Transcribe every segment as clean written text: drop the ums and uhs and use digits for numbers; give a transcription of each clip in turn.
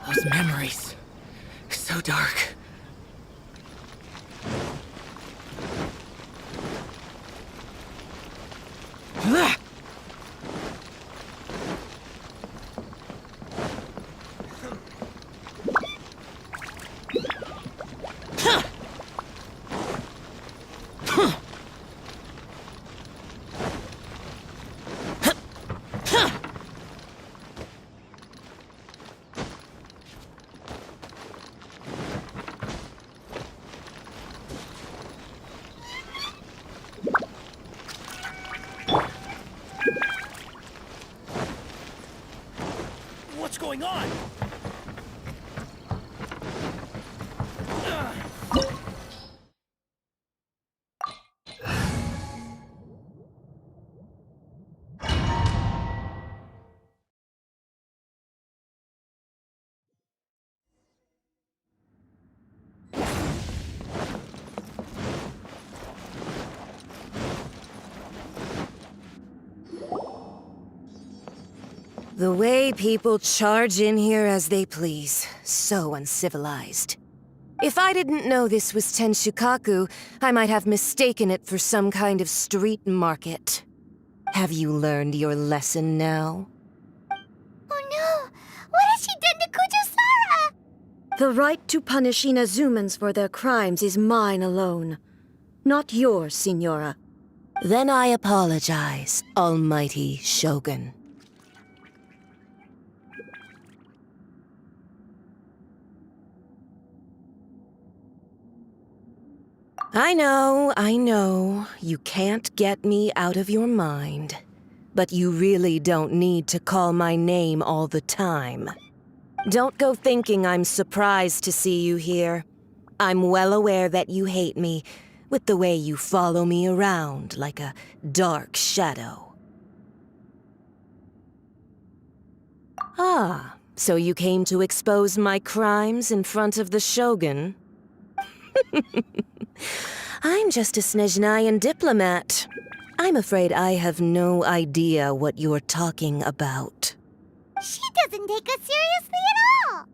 Those memories. So dark. What's going on? The way people charge in here as they please. So uncivilized. If I didn't know this was Tenshukaku, I might have mistaken it for some kind of street market. Have you learned your lesson now? Oh no! What has she done to Kujusara? The right to punish Inazumans for their crimes is mine alone. Not yours, Signora. Then I apologize, Almighty Shogun. I know, you can't get me out of your mind. But you really don't need to call my name all the time. Don't go thinking I'm surprised to see you here. I'm well aware that you hate me, with the way you follow me around like a dark shadow. Ah, so you came to expose my crimes in front of the Shogun? I'm just a Snezhnayan diplomat. I'm afraid I have no idea what you're talking about. She doesn't take us seriously at all!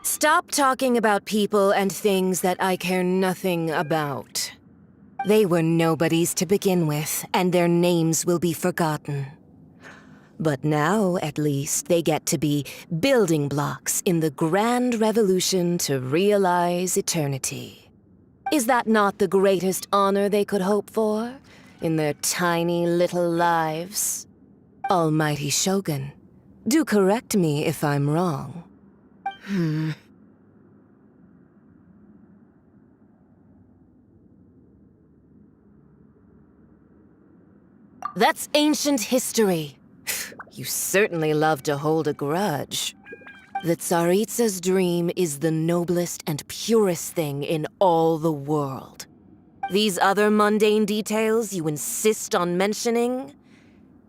Stop talking about people and things that I care nothing about. They were nobodies to begin with, and their names will be forgotten. But now, at least, they get to be building blocks in the grand revolution to realize eternity. Is that not the greatest honor they could hope for in their tiny little lives? Almighty Shogun, do correct me if I'm wrong. That's ancient history. You certainly love to hold a grudge. The Tsaritsa's dream is the noblest and purest thing in all the world. These other mundane details you insist on mentioning,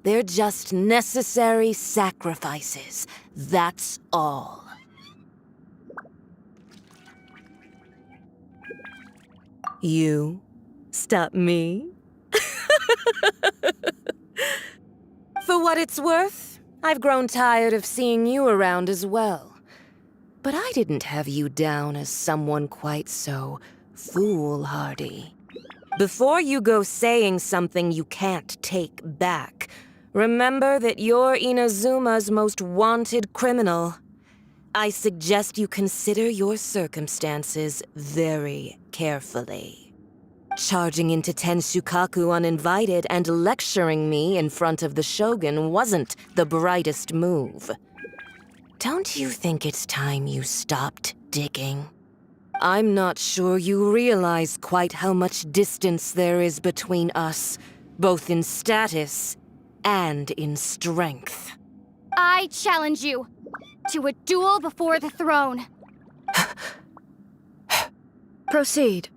they're just necessary sacrifices. That's all. You stop me? For what it's worth, I've grown tired of seeing you around as well. But I didn't have you down as someone quite so foolhardy. Before you go saying something you can't take back, remember that you're Inazuma's most wanted criminal. I suggest you consider your circumstances very carefully. Charging into Tenshukaku uninvited and lecturing me in front of the Shogun wasn't the brightest move. Don't you think it's time you stopped digging? I'm not sure you realize quite how much distance there is between us, both in status and in strength. I challenge you to a duel before the throne. Proceed.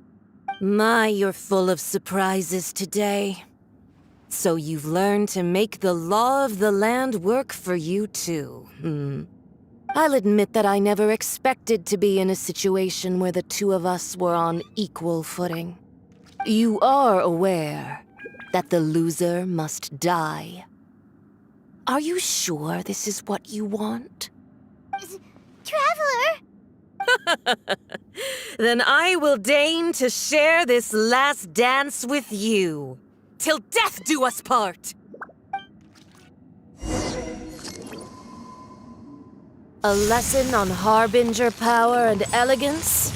My, you're full of surprises today. So you've learned to make the law of the land work for you too, I'll admit that I never expected to be in a situation where the two of us were on equal footing. You are aware that the loser must die. Are you sure this is what you want? Traveler! Then I will deign to share this last dance with you. Till death do us part! A lesson on Harbinger power and elegance?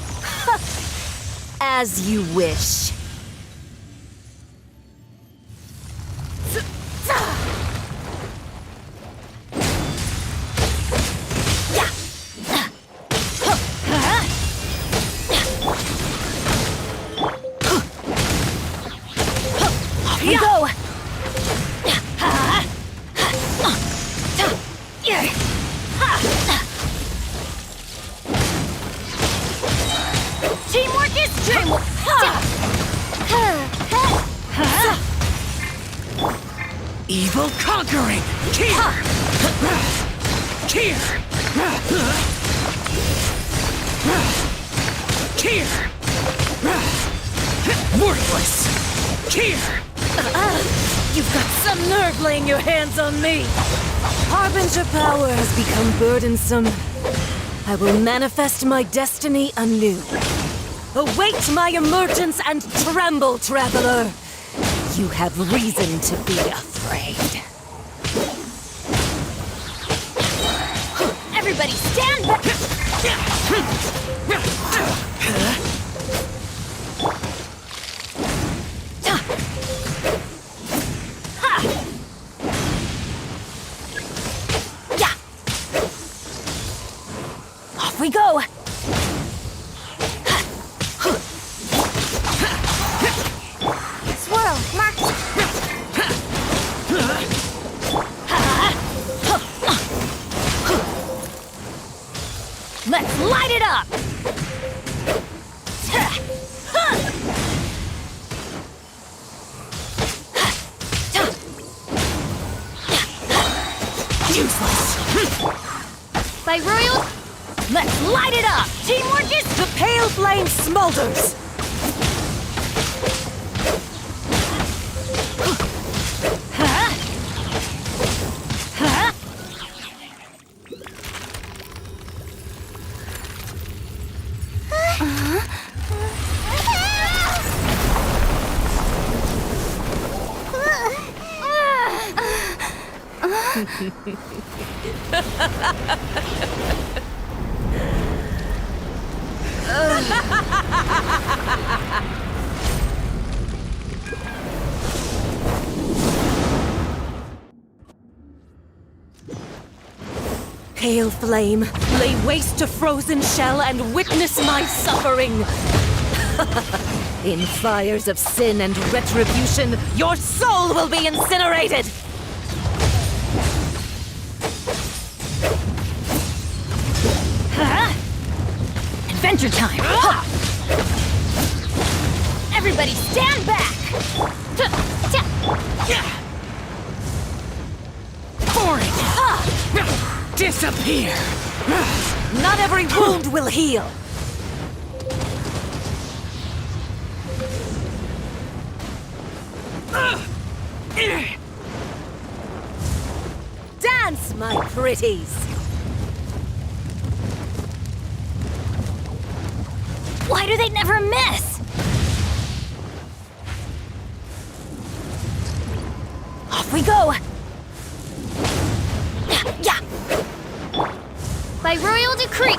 As you wish. Off you go! Teamwork is dreamwork! Evil conquering! Here! Here! Here! Worthless! Here! You've got some nerve laying your hands on me! Harbinger power has become burdensome. I will manifest my destiny anew. Await my emergence and tremble, traveler! You have reason to be afraid. Everybody stand back! Off we go! Swirl, marked! Let's light it up! Useless! By Royal, Let's light it up! teamwork is... The pale flame smolders! Pale flame, lay waste to frozen shell and witness my suffering! In fires of sin and retribution, your soul will be incinerated! Adventure time! Everybody stand back! Boring! Disappear! Not every wound will heal! Dance, my pretties! Why do they never miss? Off we go! Yeah! By Royal Decree!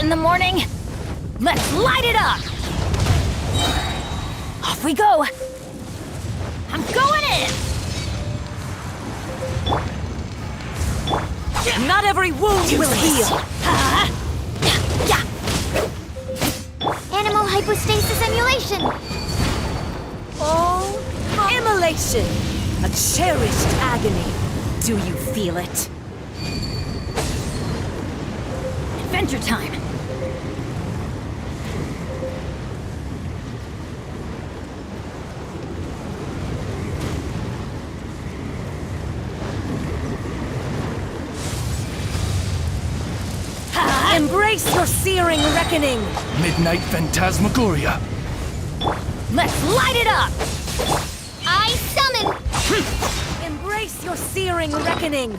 in the morning? Let's light it up! Off we go! I'm going in! Not every wound will heal! Animal hypostasis emulation! Oh, immolation! A cherished agony. Do you feel it? Adventure time! Embrace your searing reckoning! Midnight Phantasmagoria. Let's light it up! I summon! Embrace your searing reckoning!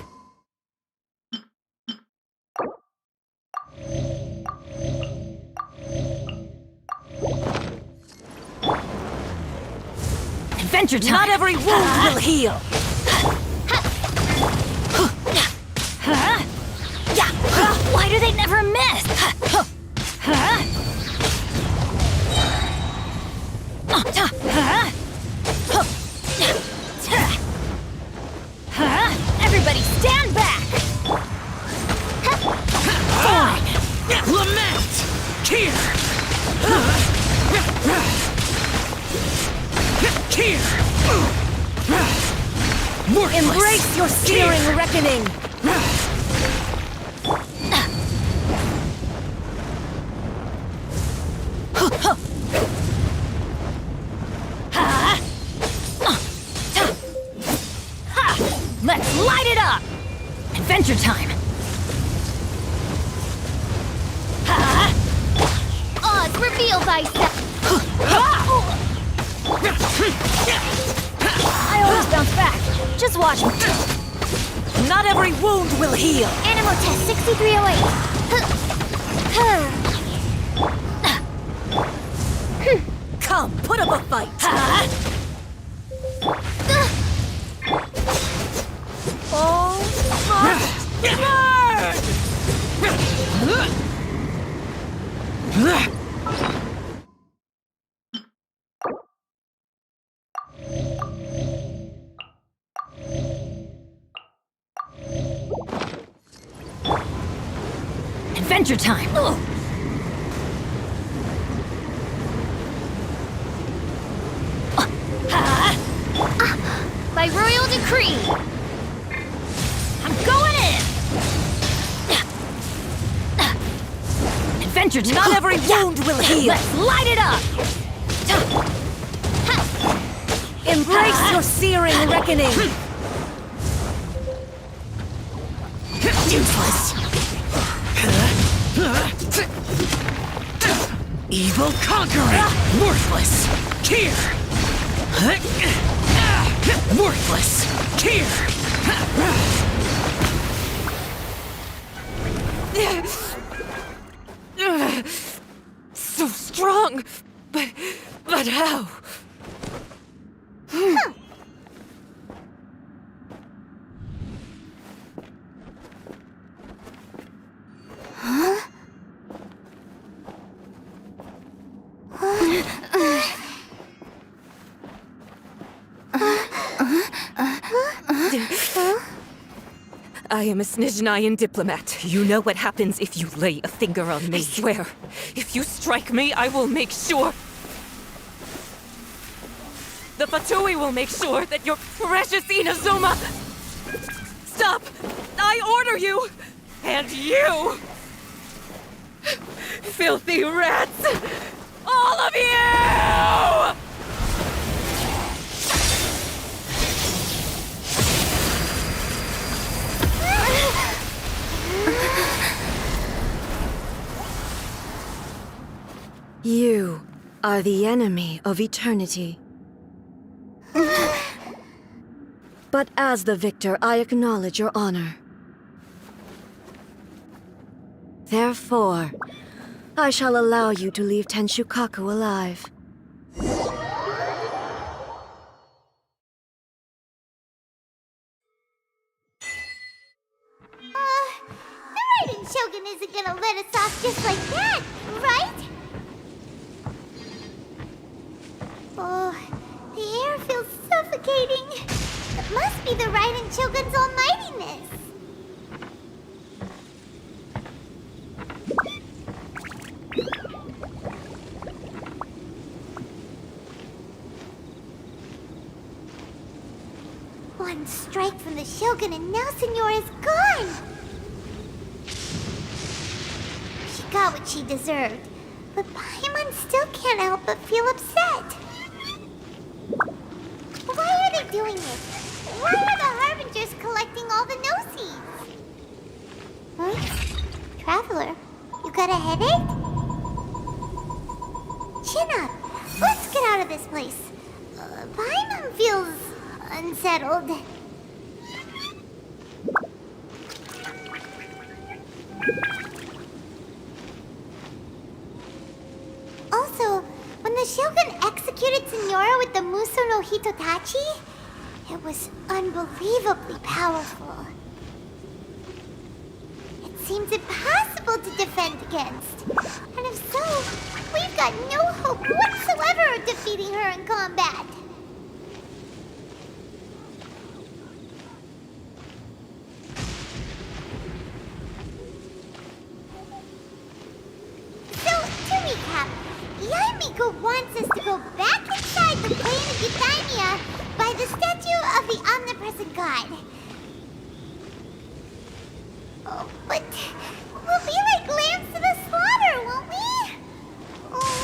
Adventure time! Not every wound will heal! Why do they never miss? Everybody stand back! Fine! Lament! Here! Here! Worthless! Embrace your searing reckoning! Let's light it up! Adventure time! Oz, reveal thyself! I always bounce back. Just watch me. Not every wound will heal! Animal test 6308. Come, put up a fight! Oh, Adventure time! By royal decree! I'm going in! Adventure time! not every wound will heal! Let's light it up! Embrace your searing reckoning! Useless! Evil conquering! Worthless! Here! Worthless! Here! So strong! But how? I am a Snezhnayan diplomat. You know what happens if you lay a finger on me. I swear, if you strike me, I will make sure... The Fatui will make sure that your precious Inazuma... Stop! I order you! And you! Filthy rats! All of you! You are the enemy of eternity. But as the victor, I acknowledge your honor. Therefore, I shall allow you to leave Tenshukaku alive. The writing's so Shogun isn't gonna let us off just like that, right? Oh, the air feels suffocating. It must be the Raiden Shogun's almightiness. One strike from the Shogun and now Senora's gone! She got what she deserved, but Paimon still can't help but feel upset. Why are they doing this? Why are the Harbingers collecting all the no-seeds? Huh? Traveler, you got a headache? Chin up. Let's get out of this place. Paimon feels unsettled. Also, when the Shogun executed Senora with the Muso no Hitotachi, it was unbelievably powerful. It seems impossible to defend against. And if so, we've got no hope whatsoever of defeating her in combat. So, to recap, Yaemiko wants us to go back inside the plane of Euthymia by the statue of the omnipresent god. Oh, but we'll be like lambs to the slaughter, won't we? Oh,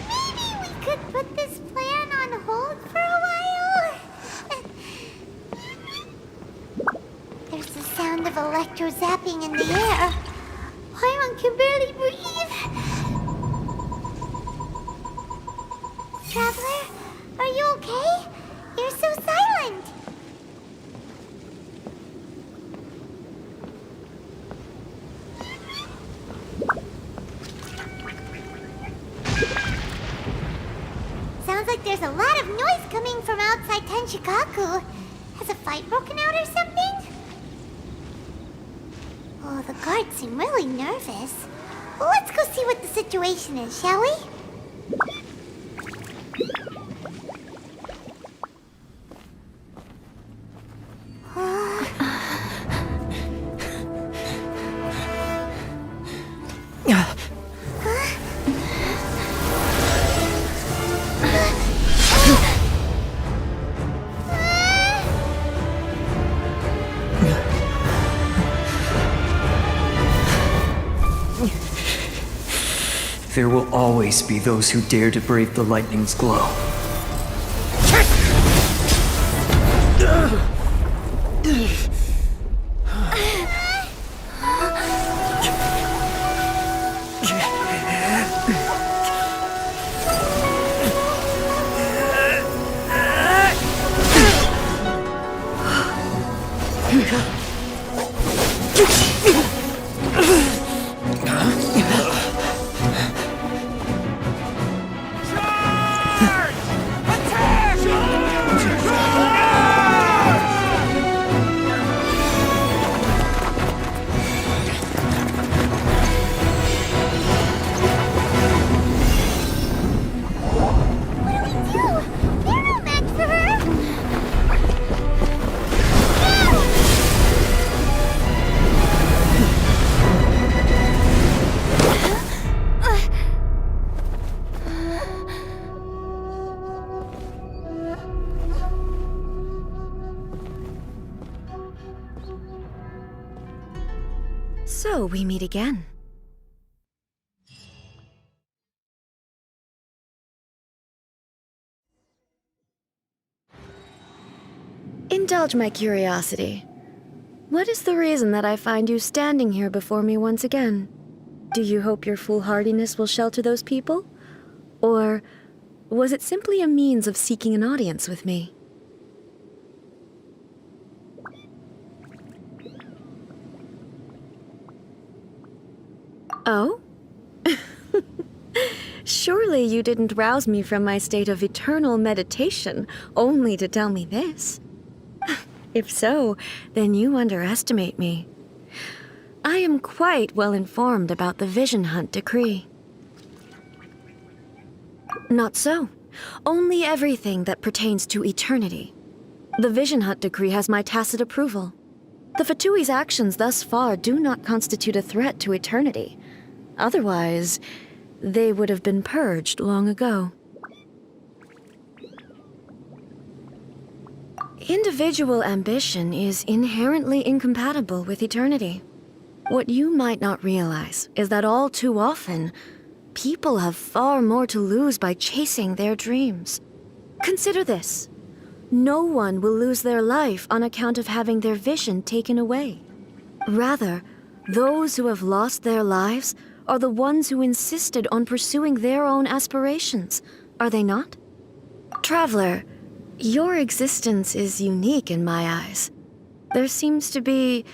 maybe we could put this plan on hold for a while? There's the sound of electro zapping in the air. Paimon can barely breathe. Traveler, are you okay? You're so silent. Sounds like there's a lot of noise coming from outside Tenshikaku. Has a fight broken out or something? Oh, the guards seem really nervous. Well, let's go see what the situation is, shall we? There will always be those who dare to brave the lightning's glow. So we meet again. Indulge my curiosity. What is the reason that I find you standing here before me once again? Do you hope your foolhardiness will shelter those people? Or was it simply a means of seeking an audience with me? Oh? Surely you didn't rouse me from my state of eternal meditation only to tell me this. If so, then you underestimate me. I am quite well informed about the Vision Hunt decree. Not so. Only everything that pertains to eternity. The Vision Hunt decree has my tacit approval. The Fatui's actions thus far do not constitute a threat to eternity. Otherwise, they would have been purged long ago. Individual ambition is inherently incompatible with eternity. What you might not realize is that all too often, people have far more to lose by chasing their dreams. Consider this. No one will lose their life on account of having their vision taken away. Rather, those who have lost their lives are the ones who insisted on pursuing their own aspirations, are they not? Traveler, your existence is unique in my eyes. There seems to be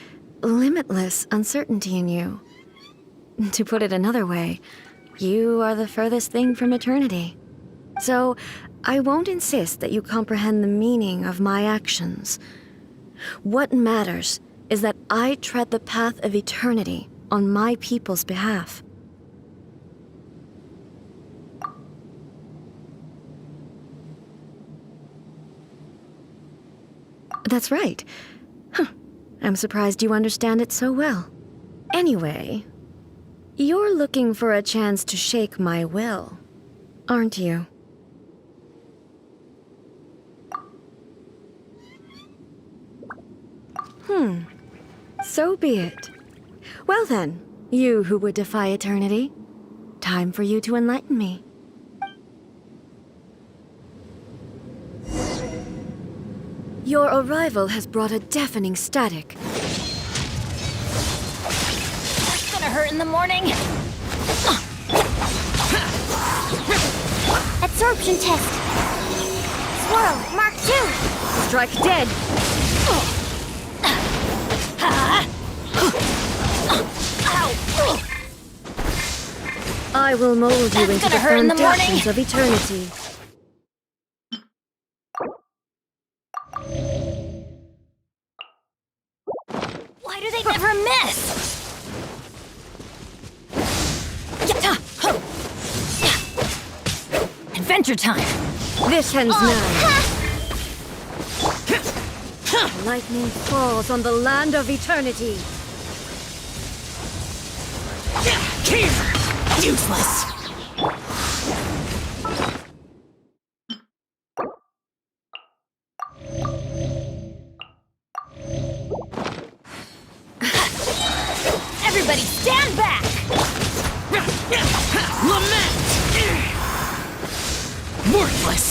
limitless uncertainty in you. To put it another way, you are the furthest thing from eternity. So, I won't insist that you comprehend the meaning of my actions. What matters is that I tread the path of eternity on my people's behalf. That's right. I'm surprised you understand it so well. Anyway, you're looking for a chance to shake my will, aren't you? So be it. Well then, you who would defy eternity, time for you to enlighten me. Your arrival has brought a deafening static. It's gonna hurt in the morning. Absorption test. Swirl, Mark 2. Strike dead! I will mold you That's into the gonna hurt in the morning. foundations of eternity. Why do they never miss? Adventure time! This ends now. Lightning falls on the land of eternity. Here! Useless! Everybody stand back! Lament! Worthless!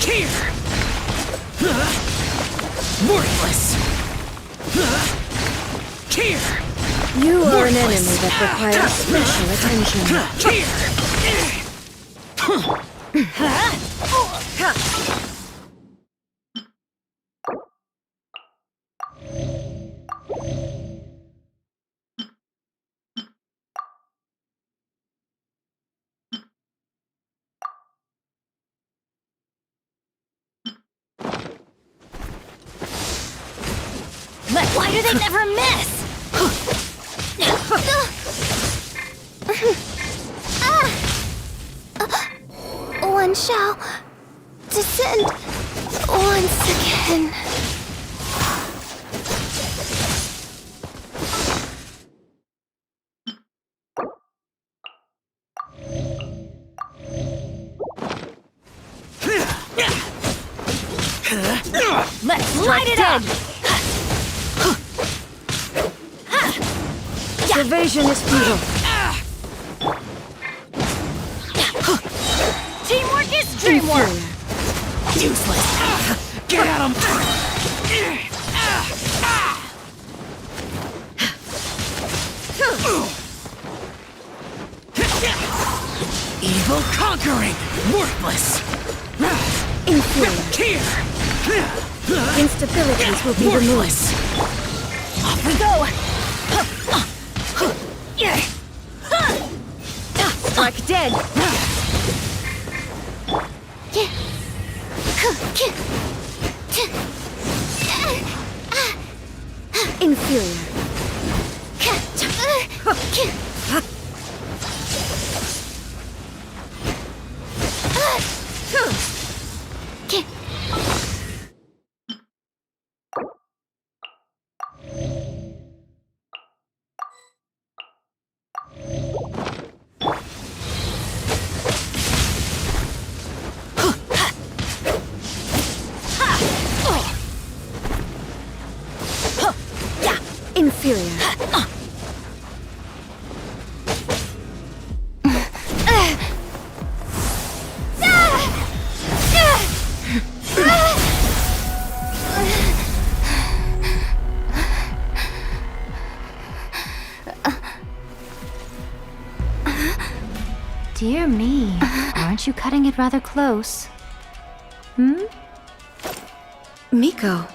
Here! Worthless! Here! You are an Worthless. enemy that requires special attention. Why do they never miss? One shall descend once again. Let's Light it up! Evasion is futile. Teamwork is dreamwork! Useless! Get at him! Evil conquering! Worthless! Inferior. Here! Instabilities will be removed. Worthless! Off we go! Strike dead. Inferior. Inferior. Dear me, aren't you cutting it rather close? Miko,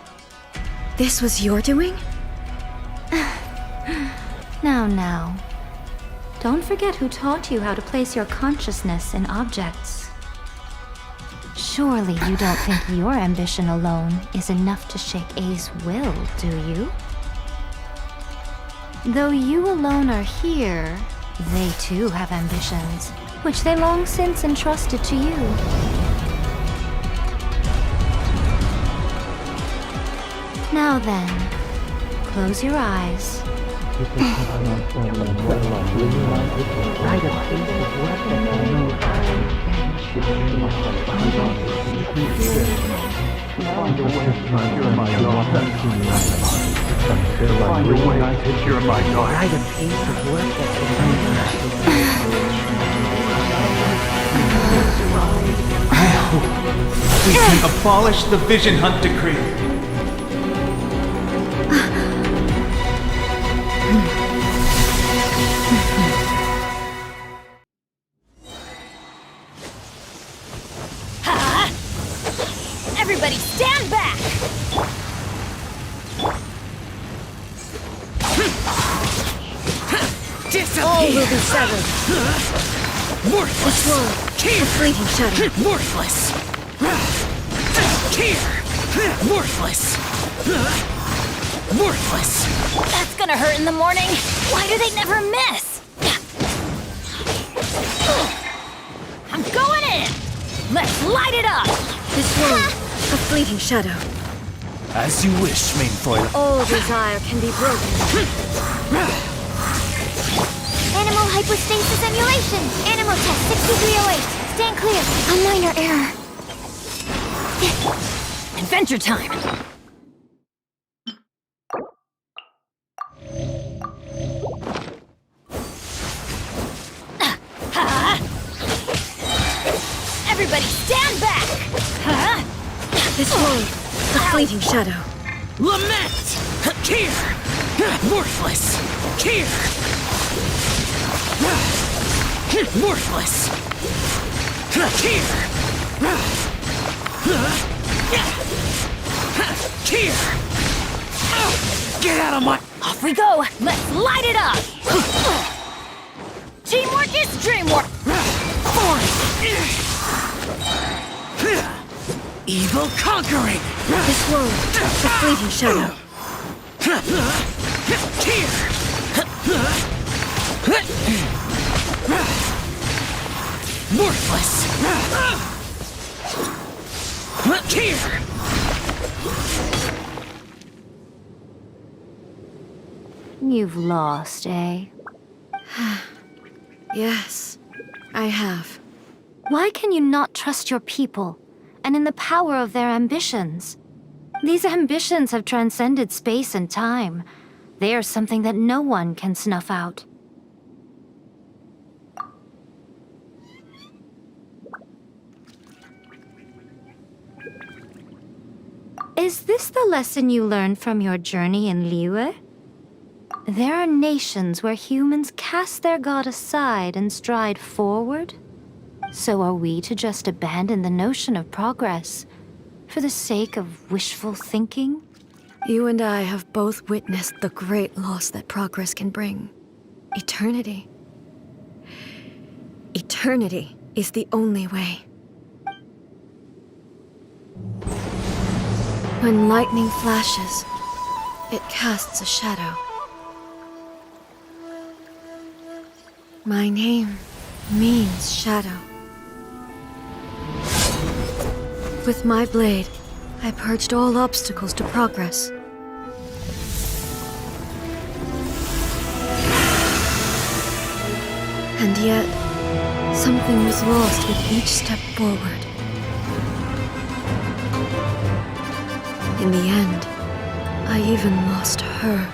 this was your doing? Now. Don't forget who taught you how to place your consciousness in objects. Surely you don't think your ambition alone is enough to shake A's will, do you? Though you alone are here, they too have ambitions, which they long since entrusted to you. Now then, close your eyes. We can abolish the Vision Hunt Decree. Everybody stand back! Disappear! All will be severed. Worthless! Here! Fleeting shadow. Worthless! Here! Worthless! Worthless! That's gonna hurt in the morning! Why do they never miss? I'm going in! Let's light it up! This one, a fleeting shadow. As you wish, main foil. All desire can be broken. Animal hypostasis emulation. Animal test 6308. Stand clear. A minor error. Adventure time! Everybody stand back! This one, a fleeting shadow. Lament! Here! Worthless! Here! Worthless! Here! Here! Get out of my... Off we go! Let's light it up! Teamwork is dreamwork! Evil conquering! This one, a fleeting shadow. Here! Worthless! Here! You've lost, eh? Yes, I have. Why can you not trust your people and in the power of their ambitions? These ambitions have transcended space and time. They are something that no one can snuff out. Is this the lesson you learned from your journey in Liyue? There are nations where humans cast their god aside and stride forward. So are we to just abandon the notion of progress for the sake of wishful thinking? You and I have both witnessed the great loss that progress can bring. Eternity. Eternity is the only way. When lightning flashes, it casts a shadow. My name means shadow. With my blade, I purged all obstacles to progress. And yet, something was lost with each step forward. In the end, I even lost her.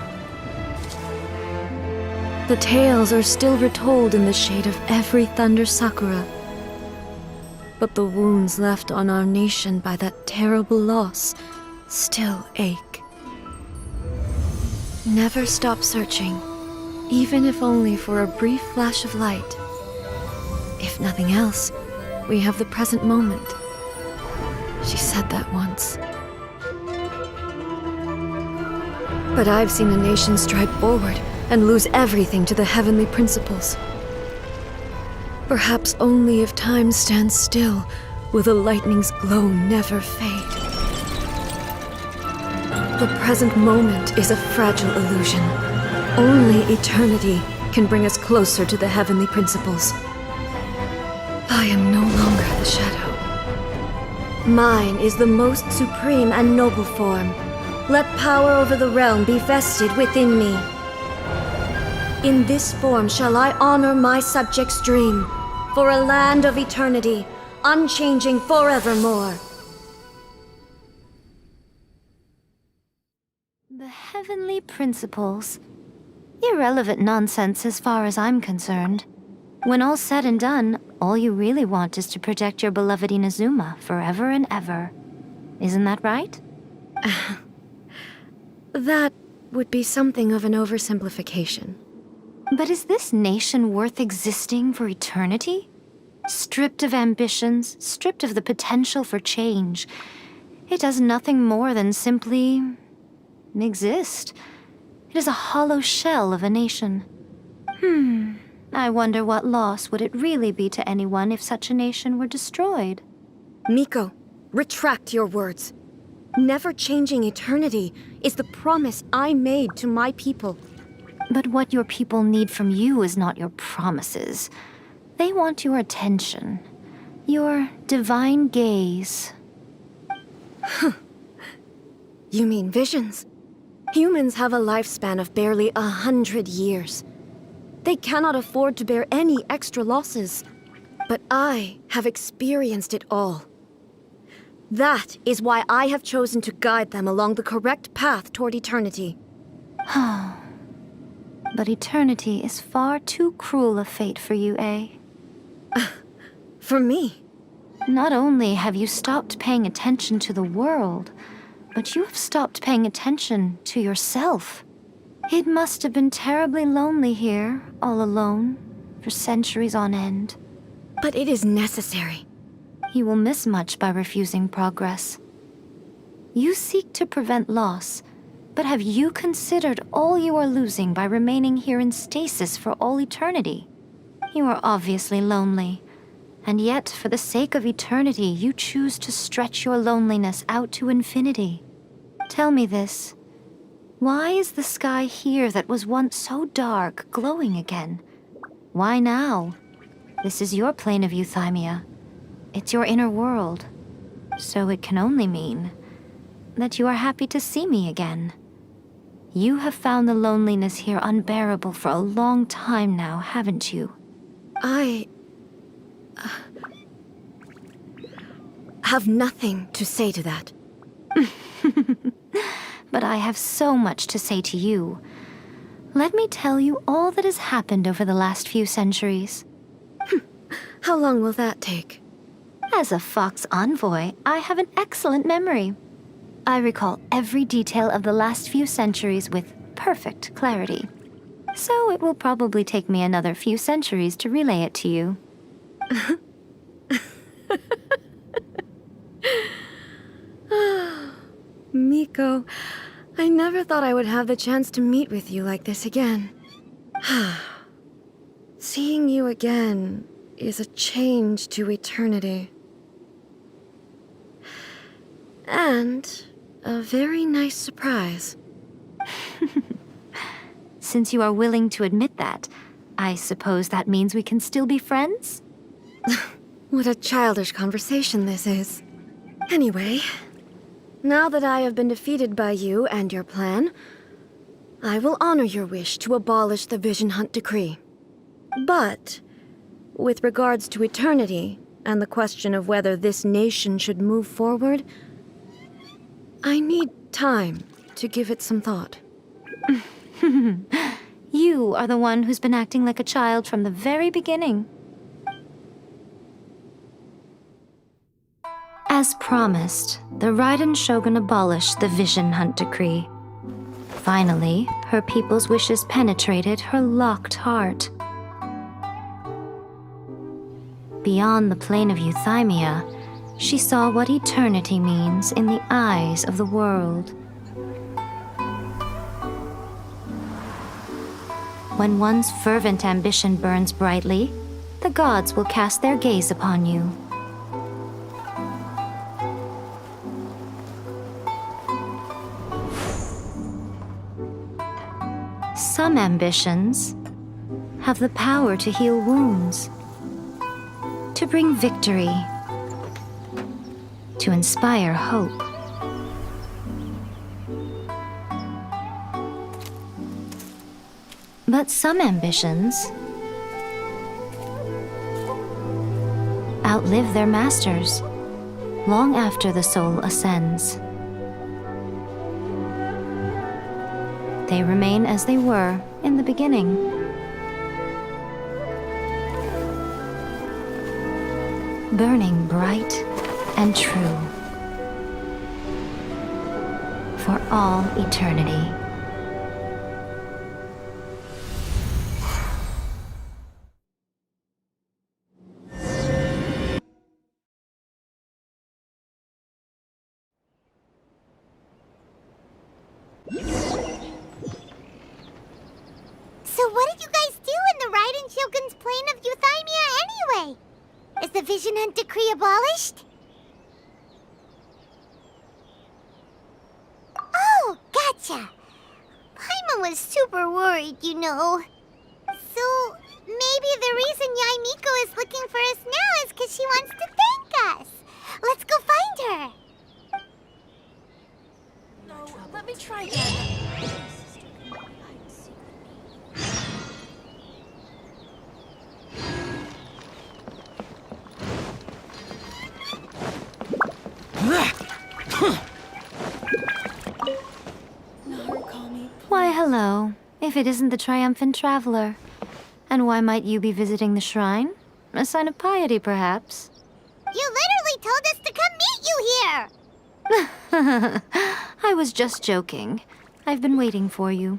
The tales are still retold in the shade of every thunder sakura. But the wounds left on our nation by that terrible loss still ache. Never stop searching, even if only for a brief flash of light. If nothing else, we have the present moment. She said that once. But I've seen a nation stride forward and lose everything to the heavenly principles. Perhaps only if time stands still will the lightning's glow never fade. The present moment is a fragile illusion. Only eternity can bring us closer to the heavenly principles. I am no longer the shadow. Mine is the most supreme and noble form. Let power over the realm be vested within me. In this form shall I honor my subjects' dream, for a land of eternity, unchanging forevermore. The heavenly principles. Irrelevant nonsense as far as I'm concerned. When all's said and done, all you really want is to protect your beloved Inazuma forever and ever. Isn't that right? That would be something of an oversimplification. But is this nation worth existing for eternity? Stripped of ambitions, stripped of the potential for change. It does nothing more than simply exist. It is a hollow shell of a nation. I wonder what loss would it really be to anyone if such a nation were destroyed. Miko, retract your words. Never changing eternity is the promise I made to my people. But what your people need from you is not your promises. They want your attention. Your divine gaze. You mean visions? Humans have a lifespan of barely 100 years. They cannot afford to bear any extra losses. But I have experienced it all. That is why I have chosen to guide them along the correct path toward eternity. But eternity is far too cruel a fate for you, eh? For me? Not only have you stopped paying attention to the world, but you have stopped paying attention to yourself. It must have been terribly lonely here, all alone, for centuries on end. But it is necessary. You will miss much by refusing progress. You seek to prevent loss, but have you considered all you are losing by remaining here in stasis for all eternity? You are obviously lonely, and yet for the sake of eternity, you choose to stretch your loneliness out to infinity. Tell me this. Why is the sky here that was once so dark glowing again? Why now? This is your plane of euthymia. It's your inner world. So it can only mean that you are happy to see me again. You have found the loneliness here unbearable for a long time now, haven't you? I have nothing to say to that. But I have so much to say to you. Let me tell you all that has happened over the last few centuries. How long will that take? As a Fox envoy, I have an excellent memory. I recall every detail of the last few centuries with perfect clarity. So it will probably take me another few centuries to relay it to you. Miko, I never thought I would have the chance to meet with you like this again. Seeing you again is a change to eternity. And a very nice surprise. Since you are willing to admit that, I suppose that means we can still be friends? What a childish conversation this is. Anyway, now that I have been defeated by you and your plan, I will honor your wish to abolish the Vision Hunt Decree. But, with regards to eternity and the question of whether this nation should move forward, I need time to give it some thought. You are the one who's been acting like a child from the very beginning. As promised, the Raiden Shogun abolished the Vision Hunt Decree. Finally, her people's wishes penetrated her locked heart. Beyond the plane of euthymia, she saw what eternity means in the eyes of the world. When one's fervent ambition burns brightly, the gods will cast their gaze upon you. Some ambitions have the power to heal wounds, to bring victory, to inspire hope. But some ambitions outlive their masters long after the soul ascends. They remain as they were in the beginning. Burning bright and true for all eternity. So what did you guys do in the Raiden Shogun's plane of euthymia anyway? Is the Vision Hunt Decree abolished? Oh, gotcha. Paimon was super worried, you know. So maybe the reason Yai Miko is looking for us now is because she wants to thank us. Let's go find her. No, let me try again. Why, hello, if it isn't the triumphant traveler. And why might you be visiting the shrine? A sign of piety, perhaps? You literally told us to come meet you here! I was just joking. I've been waiting for you.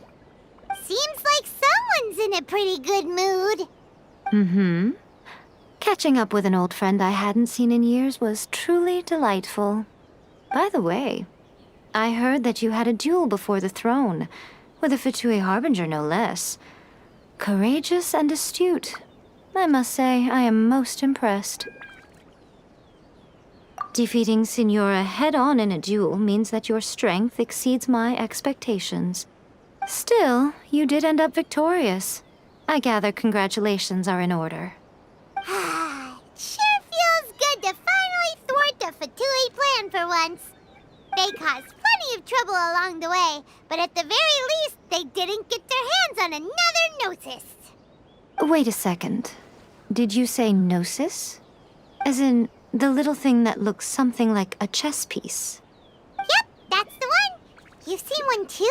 Seems like someone's in a pretty good mood. Mm-hmm. Catching up with an old friend I hadn't seen in years was truly delightful. By the way, I heard that you had a duel before the throne, with a Fatui Harbinger no less. Courageous and astute. I must say, I am most impressed. Defeating Signora head-on in a duel means that your strength exceeds my expectations. Still, you did end up victorious. I gather congratulations are in order. Sure feels good to finally thwart the Fatui plan for once. They caused plenty of trouble along the way, but at the very least, they didn't get their hands on another Gnosis. Wait a second. Did you say Gnosis? As in, the little thing that looks something like a chess piece? Yep, that's the one. You've seen one too?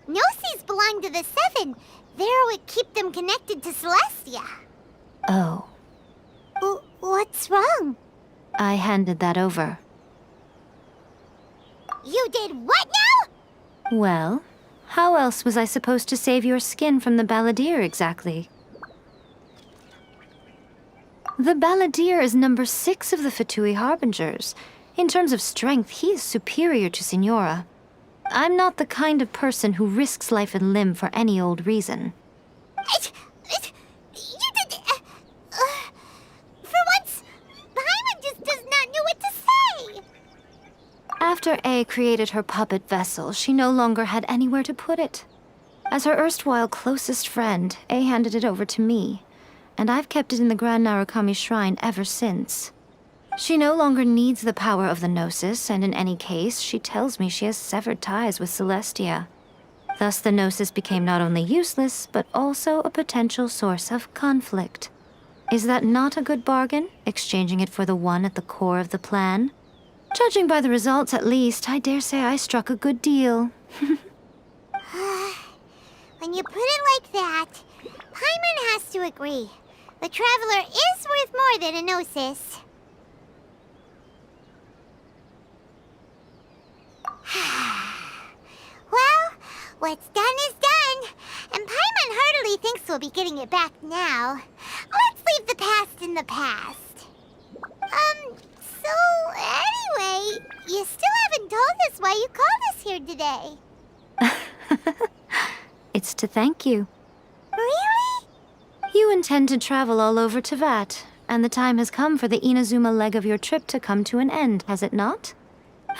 Gnosis belong to the Seven. They're what keep them connected to Celestia. Oh. What's wrong? I handed that over. You did what now? Well, how else was I supposed to save your skin from the Balladeer exactly? The Balladeer is number 6 of the Fatui Harbingers. In terms of strength, he is superior to Signora. I'm not the kind of person who risks life and limb for any old reason. You did... for once, Paimon just does not know what to say. After A created her puppet vessel, she no longer had anywhere to put it. As her erstwhile closest friend, A handed it over to me, and I've kept it in the Grand Narukami Shrine ever since. She no longer needs the power of the Gnosis, and in any case, she tells me she has severed ties with Celestia. Thus the Gnosis became not only useless, but also a potential source of conflict. Is that not a good bargain, exchanging it for the one at the core of the plan? Judging by the results, at least, I dare say I struck a good deal. When you put it like that, Paimon has to agree. The Traveler is worth more than a Gnosis. Well, what's done is done, and Paimon heartily thinks we'll be getting it back now. Let's leave the past in the past. So anyway, you still haven't told us why you called us here today. It's to thank you. Really? You intend to travel all over Tevat, and the time has come for the Inazuma leg of your trip to come to an end, has it not?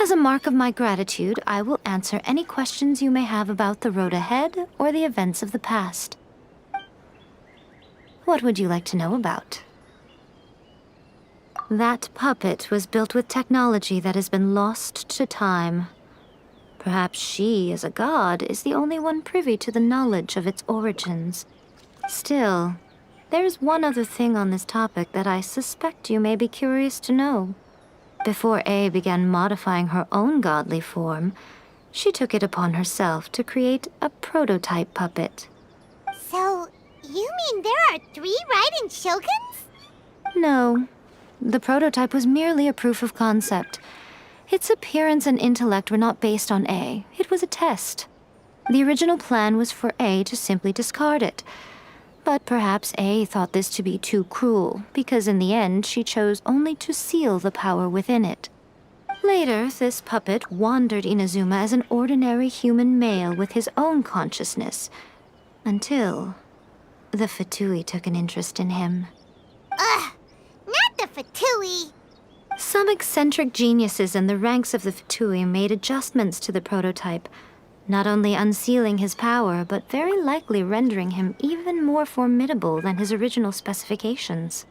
As a mark of my gratitude, I will answer any questions you may have about the road ahead or the events of the past. What would you like to know about? That puppet was built with technology that has been lost to time. Perhaps she, as a god, is the only one privy to the knowledge of its origins. Still, there is one other thing on this topic that I suspect you may be curious to know. Before A began modifying her own godly form, she took it upon herself to create a prototype puppet. So, you mean there are 3 Raiden Shoguns? No, the prototype was merely a proof of concept. Its appearance and intellect were not based on A. It was a test. The original plan was for A to simply discard it. But perhaps A thought this to be too cruel, because in the end she chose only to seal the power within it. Later, this puppet wandered Inazuma as an ordinary human male with his own consciousness, until the Fatui took an interest in him. Ugh, not the Fatui. Some eccentric geniuses in the ranks of the Fatui made adjustments to the prototype, not only unsealing his power, but very likely rendering him even more formidable than his original specifications.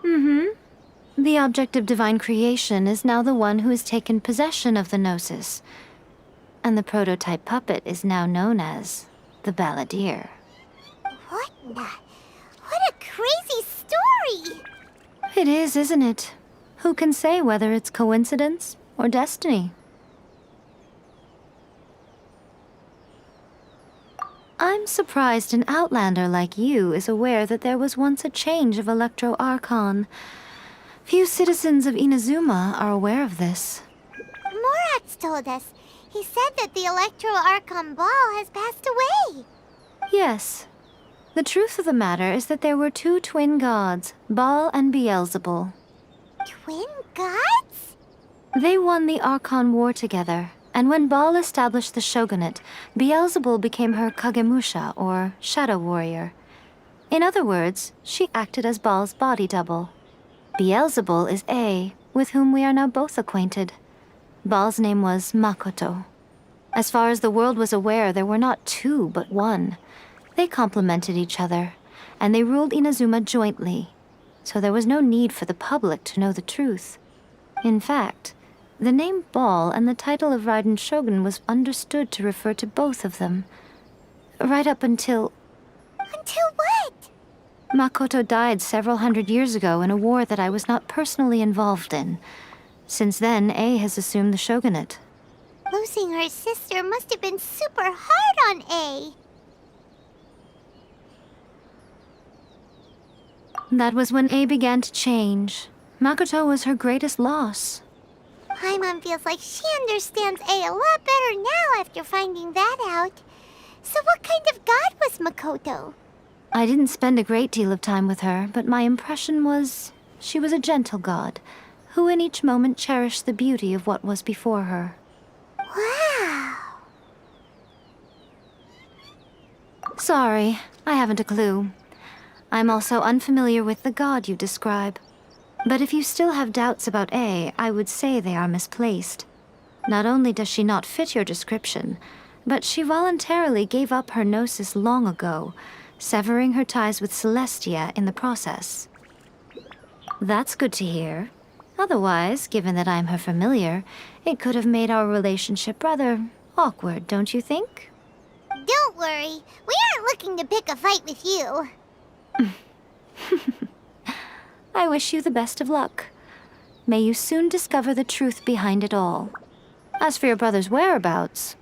The object of divine creation is now the one who has taken possession of the Gnosis, and the prototype puppet is now known as the Balladeer. What a crazy story! It is, isn't it? Who can say whether it's coincidence or destiny? I'm surprised an outlander like you is aware that there was once a change of Electro Archon. Few citizens of Inazuma are aware of this. Morat's told us. He said that the Electro Archon Ball has passed away. Yes. The truth of the matter is that there were 2 twin gods, Baal and Beelzebul. Twin gods? They won the Archon War together, and when Baal established the shogunate, Beelzebul became her Kagemusha, or shadow warrior. In other words, she acted as Baal's body double. Beelzebul is A, with whom we are now both acquainted. Baal's name was Makoto. As far as the world was aware, there were not 2, but 1. They complemented each other, and they ruled Inazuma jointly, so there was no need for the public to know the truth. In fact, the name Baal and the title of Raiden Shogun was understood to refer to both of them. Right up until... Until what? Makoto died several hundred years ago in a war that I was not personally involved in. Since then, A has assumed the shogunate. Losing her sister must have been super hard on A. That was when A began to change. Makoto was her greatest loss. Paimon feels like she understands A a lot better now after finding that out. So what kind of god was Makoto? I didn't spend a great deal of time with her, but my impression was she was a gentle god, who in each moment cherished the beauty of what was before her. Wow. Sorry, I haven't a clue. I'm also unfamiliar with the god you describe. But if you still have doubts about A, I would say they are misplaced. Not only does she not fit your description, but she voluntarily gave up her gnosis long ago, severing her ties with Celestia in the process. That's good to hear. Otherwise, given that I'm her familiar, it could have made our relationship rather awkward, don't you think? Don't worry, we aren't looking to pick a fight with you. I wish you the best of luck. May you soon discover the truth behind it all. As for your brother's whereabouts,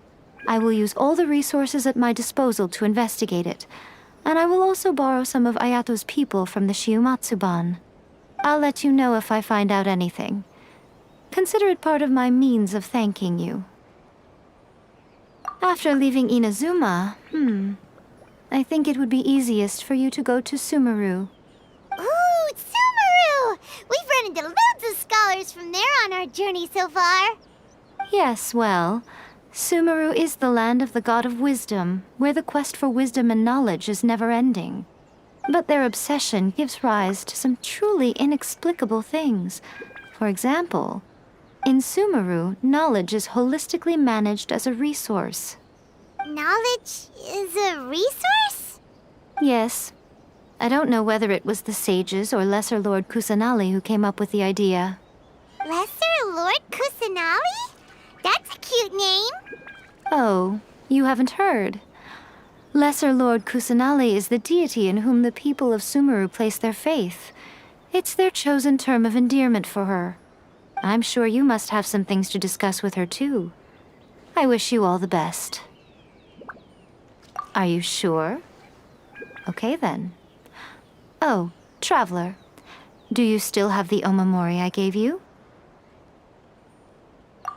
I will use all the resources at my disposal to investigate it, and I will also borrow some of Ayato's people from the Shiumatsuban. I'll let you know if I find out anything. Consider it part of my means of thanking you. After leaving Inazuma, I think it would be easiest for you to go to Sumeru. Ooh, Sumeru! We've run into loads of scholars from there on our journey so far. Yes, well, Sumeru is the land of the god of wisdom, where the quest for wisdom and knowledge is never-ending. But their obsession gives rise to some truly inexplicable things. For example, in Sumeru, knowledge is holistically managed as a resource. Knowledge is a resource? Yes. I don't know whether it was the sages or Lesser Lord Kusanali who came up with the idea. Lesser Lord Kusanali? That's a cute name. Oh, you haven't heard. Lesser Lord Kusanali is the deity in whom the people of Sumeru place their faith. It's their chosen term of endearment for her. I'm sure you must have some things to discuss with her, too. I wish you all the best. Are you sure? Okay, then. Oh, Traveler. Do you still have the omamori I gave you?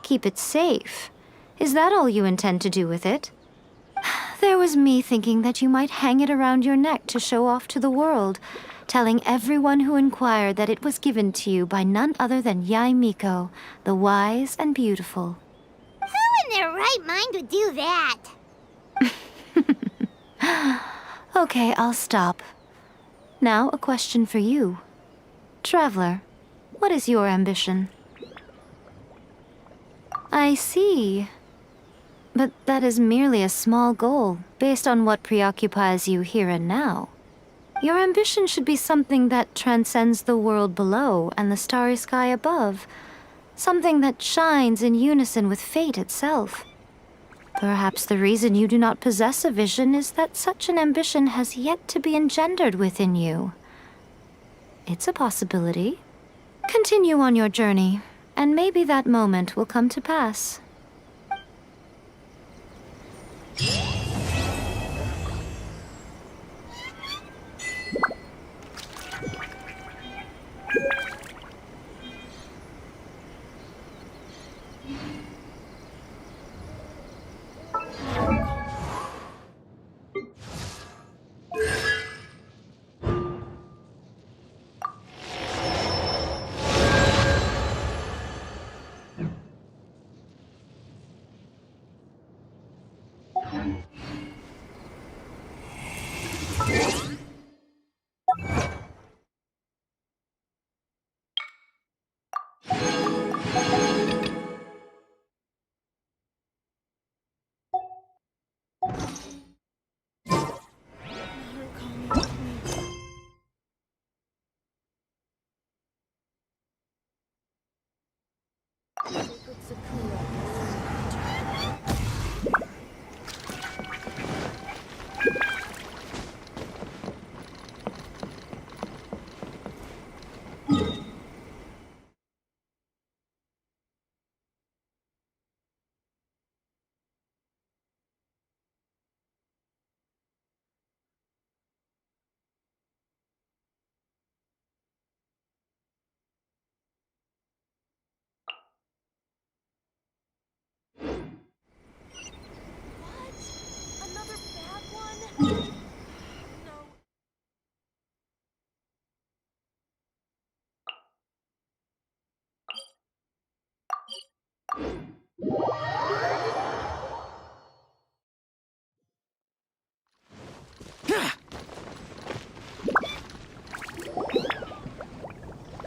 Keep it safe. Is that all you intend to do with it? There was me thinking that you might hang it around your neck to show off to the world, telling everyone who inquired that it was given to you by none other than Yae Miko, the wise and beautiful. Who in their right mind would do that? Okay, I'll stop. Now, a question for you. Traveler, what is your ambition? I see. But that is merely a small goal, based on what preoccupies you here and now. Your ambition should be something that transcends the world below and the starry sky above. Something that shines in unison with fate itself. Perhaps the reason you do not possess a vision is that such an ambition has yet to be engendered within you. It's a possibility. Continue on your journey, and maybe that moment will come to pass.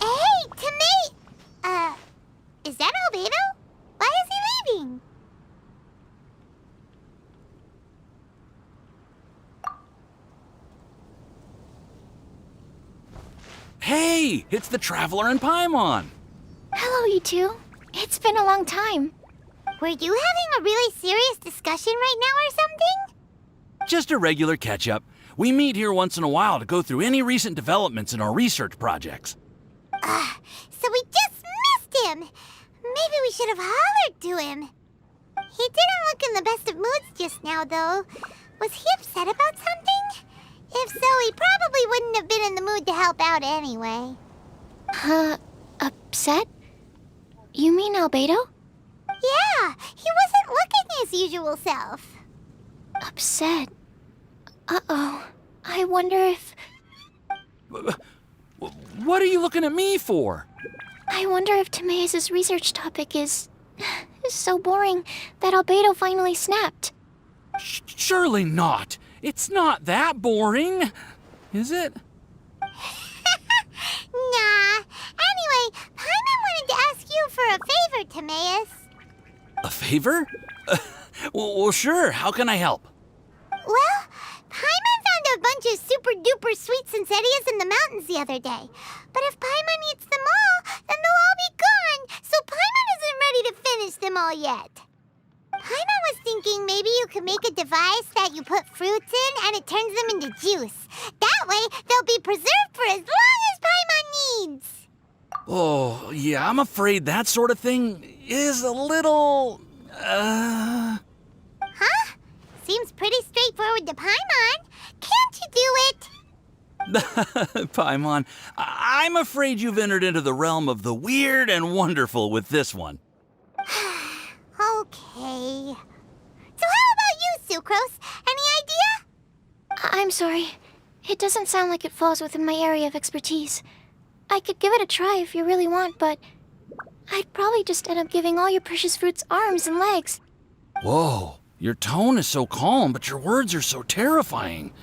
Hey, Tomate! Is that Albedo? Why is he leaving? Hey, it's the Traveler and Paimon. Hello, you two. It's been a long time. Were you having a really serious discussion right now or something? Just a regular catch-up. We meet here once in a while to go through any recent developments in our research projects. So we just missed him. Maybe we should have hollered to him. He didn't look in the best of moods just now, though. Was he upset about something? If so, he probably wouldn't have been in the mood to help out anyway. Upset? You mean Albedo? Yeah, he wasn't looking his usual self. Upset? Uh-oh. I wonder if... What are you looking at me for? I wonder if Timaeus' research topic is so boring that Albedo finally snapped. Surely not. It's not that boring, is it? Nah. Anyway, Paimon wanted to ask you for a favor, Timaeus. A favor? Well, sure. How can I help? Well, Paimon found a bunch of super-duper sweet Sincerias in the mountains the other day. But if Paimon eats them all, then they'll all be gone, so Paimon isn't ready to finish them all yet. Paimon was thinking maybe you could make a device that you put fruits in and it turns them into juice. That way, they'll be preserved for as long as Paimon needs. Oh, yeah, I'm afraid that sort of thing is a little... Huh? Seems pretty straightforward to Paimon. Can't you do it? Paimon, I'm afraid you've entered into the realm of the weird and wonderful with this one. Okay. So how about you, Sucrose? Any idea? I'm sorry. It doesn't sound like it falls within my area of expertise. I could give it a try if you really want, but I'd probably just end up giving all your precious fruits arms and legs. Whoa, your tone is so calm, but your words are so terrifying.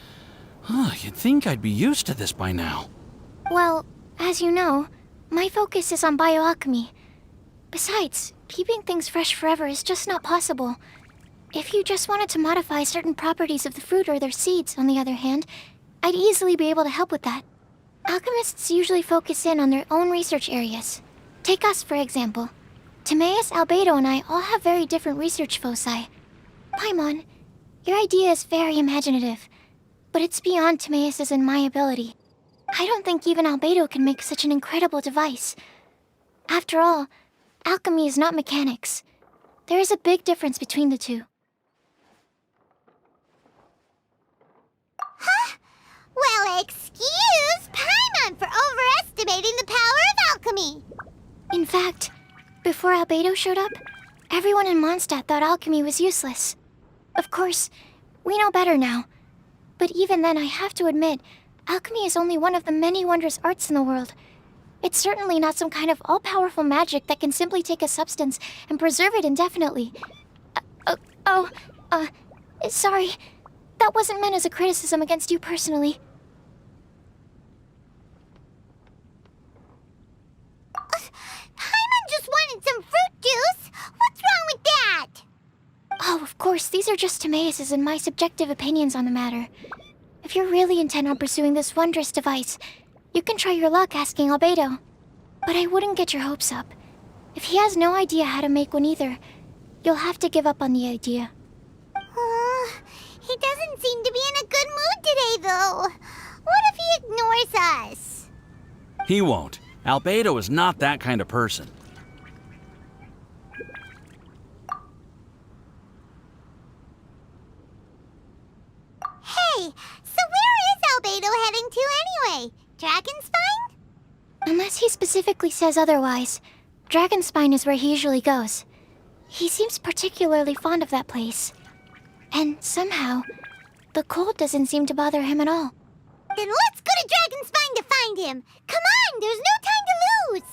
You'd think I'd be used to this by now. Well, as you know, my focus is on bioalchemy. Besides, keeping things fresh forever is just not possible. If you just wanted to modify certain properties of the fruit or their seeds, on the other hand, I'd easily be able to help with that. Alchemists usually focus in on their own research areas. Take us, for example. Timaeus, Albedo, and I all have very different research foci. Paimon, your idea is very imaginative, but it's beyond Timaeus' and my ability. I don't think even Albedo can make such an incredible device. After all, alchemy is not mechanics. There is a big difference between the two. Huh? Well, excuse Paimon for overestimating the power of alchemy. In fact, before Albedo showed up, everyone in Mondstadt thought alchemy was useless. Of course, we know better now. But even then, I have to admit, alchemy is only one of the many wondrous arts in the world. It's certainly not some kind of all-powerful magic that can simply take a substance and preserve it indefinitely. Sorry. That wasn't meant as a criticism against you personally. Paimon just wanted some fruit juice. What's wrong with that? Oh, of course, these are just Timaeus' and my subjective opinions on the matter. If you're really intent on pursuing this wondrous device, you can try your luck asking Albedo. But I wouldn't get your hopes up. If he has no idea how to make one either, you'll have to give up on the idea. He doesn't seem to be in a good mood today, though. What if he ignores us? He won't. Albedo is not that kind of person. Hey, so where is Albedo heading to anyway? Dragonspine? Unless he specifically says otherwise, Dragonspine is where he usually goes. He seems particularly fond of that place. And somehow, the cold doesn't seem to bother him at all. Then let's go to Dragonspine to find him. Come on, there's no time to lose.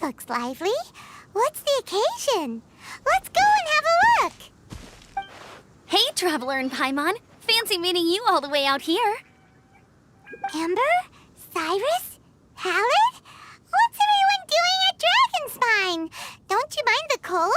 looks lively. What's the occasion? Let's go and have a look. Hey, Traveler and Paimon. Fancy meeting you all the way out here. Amber? Cyrus? Halid? What's everyone doing at Dragonspine? Don't you mind the cold?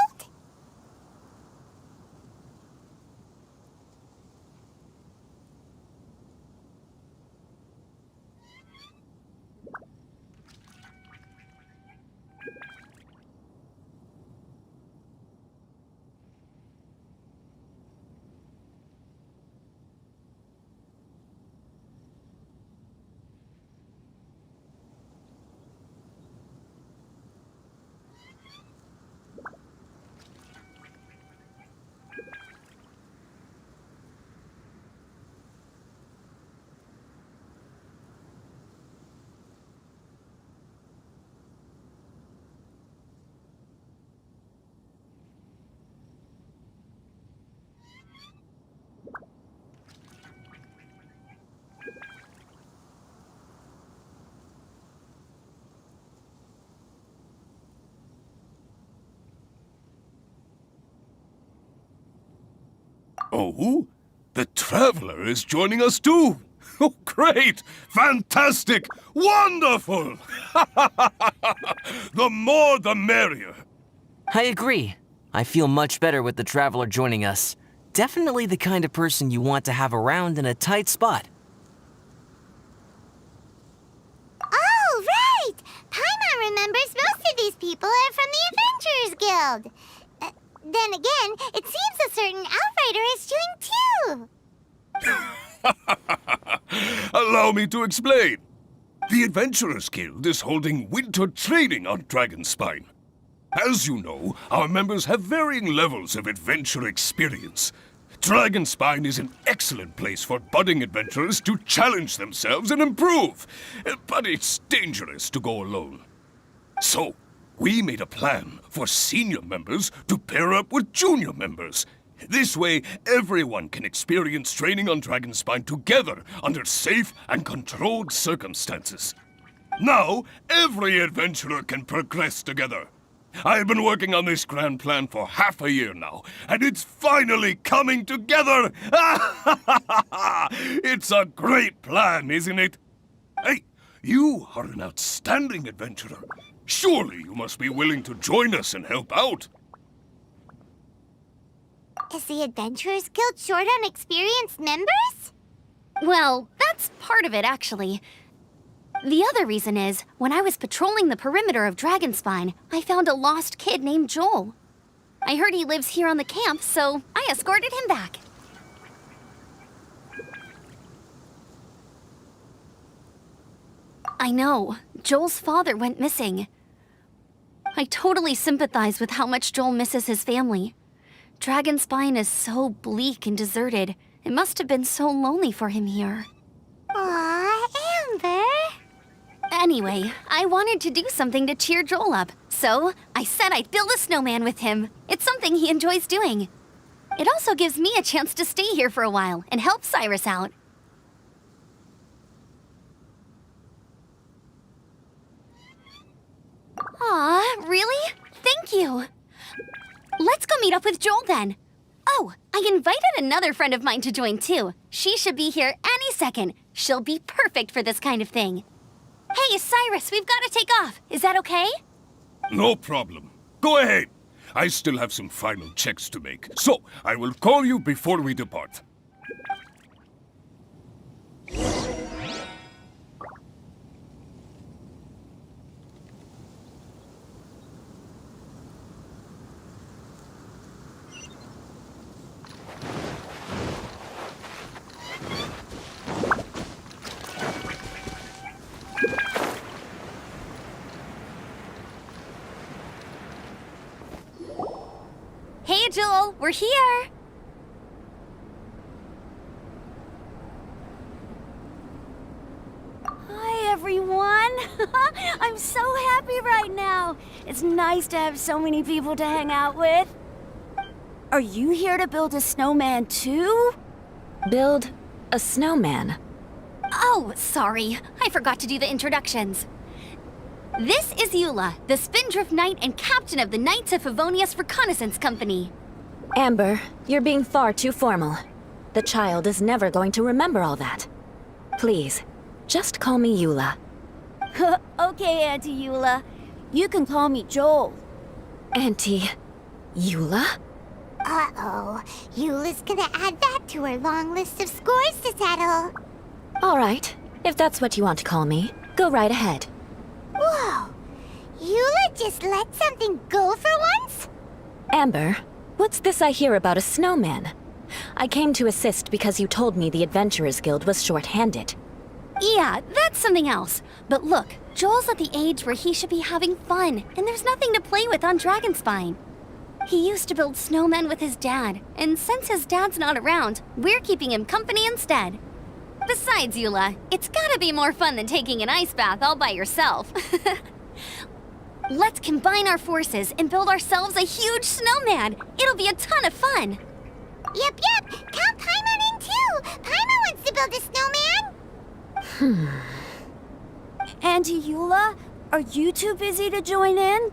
Oh, the Traveler is joining us too. Oh, great! Fantastic! Wonderful! The more the merrier. I agree. I feel much better with the Traveler joining us. Definitely the kind of person you want to have around in a tight spot. Oh, right! Paimon remembers most of these people are from the Adventurers Guild. Then again, it seems a certain Outrider is doing too. Allow me to explain. The Adventurers Guild is holding winter training on Dragonspine. As you know, our members have varying levels of adventure experience. Dragonspine is an excellent place for budding adventurers to challenge themselves and improve, but it's dangerous to go alone. So, we made a plan for senior members to pair up with junior members. This way, everyone can experience training on Dragonspine together under safe and controlled circumstances. Now, every adventurer can progress together. I've been working on this grand plan for half a year now, and it's finally coming together! It's a great plan, isn't it? Hey, you are an outstanding adventurer. Surely you must be willing to join us and help out. Is the Adventurers Guild short on experienced members? Well, that's part of it, actually. The other reason is, when I was patrolling the perimeter of Dragonspine, I found a lost kid named Joel. I heard he lives here on the camp, so I escorted him back. I know. Joel's father went missing. I totally sympathize with how much Joel misses his family. Dragonspine is so bleak and deserted. It must have been so lonely for him here. Aw, Amber. Anyway, I wanted to do something to cheer Joel up, so I said I'd build a snowman with him. It's something he enjoys doing. It also gives me a chance to stay here for a while and help Cyrus out. Aw, really? Thank you. Let's go meet up with Joel then. Oh, I invited another friend of mine to join too. She should be here any second. She'll be perfect for this kind of thing. Hey, Cyrus, we've got to take off. Is that okay? No problem. Go ahead. I still have some final checks to make, so I will call you before we depart. Hey, Joel, we're here. Hi, everyone. I'm so happy right now. It's nice to have so many people to hang out with. Are you here to build a snowman too? Build a snowman. Oh, sorry. I forgot to do the introductions. This is Eula, the Spindrift Knight and captain of the Knights of Favonius Reconnaissance Company. Amber, you're being far too formal. The child is never going to remember all that. Please, just call me Eula. Okay, Auntie Eula. You can call me Joel. Auntie Eula? Uh-oh. Eula's gonna add that to her long list of scores to settle. All right, if that's what you want to call me, go right ahead. Whoa! Eula just let something go for once? Amber, what's this I hear about a snowman? I came to assist because you told me the Adventurers Guild was short-handed. Yeah, that's something else. But look, Joel's at the age where he should be having fun, and there's nothing to play with on Dragonspine. He used to build snowmen with his dad, and since his dad's not around, we're keeping him company instead. Besides, Eula, it's gotta be more fun than taking an ice bath all by yourself. Let's combine our forces and build ourselves a huge snowman. It'll be a ton of fun. Yep. Count Paimon in too. Paimon wants to build a snowman. Auntie Eula, are you too busy to join in?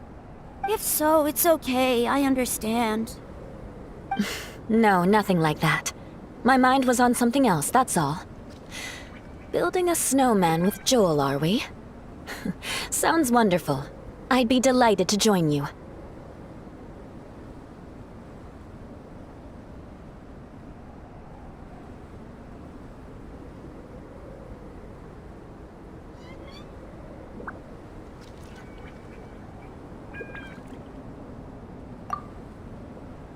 If so, it's okay. I understand. No, nothing like that. My mind was on something else, that's all. Building a snowman with Joel, are we? Sounds wonderful. I'd be delighted to join you.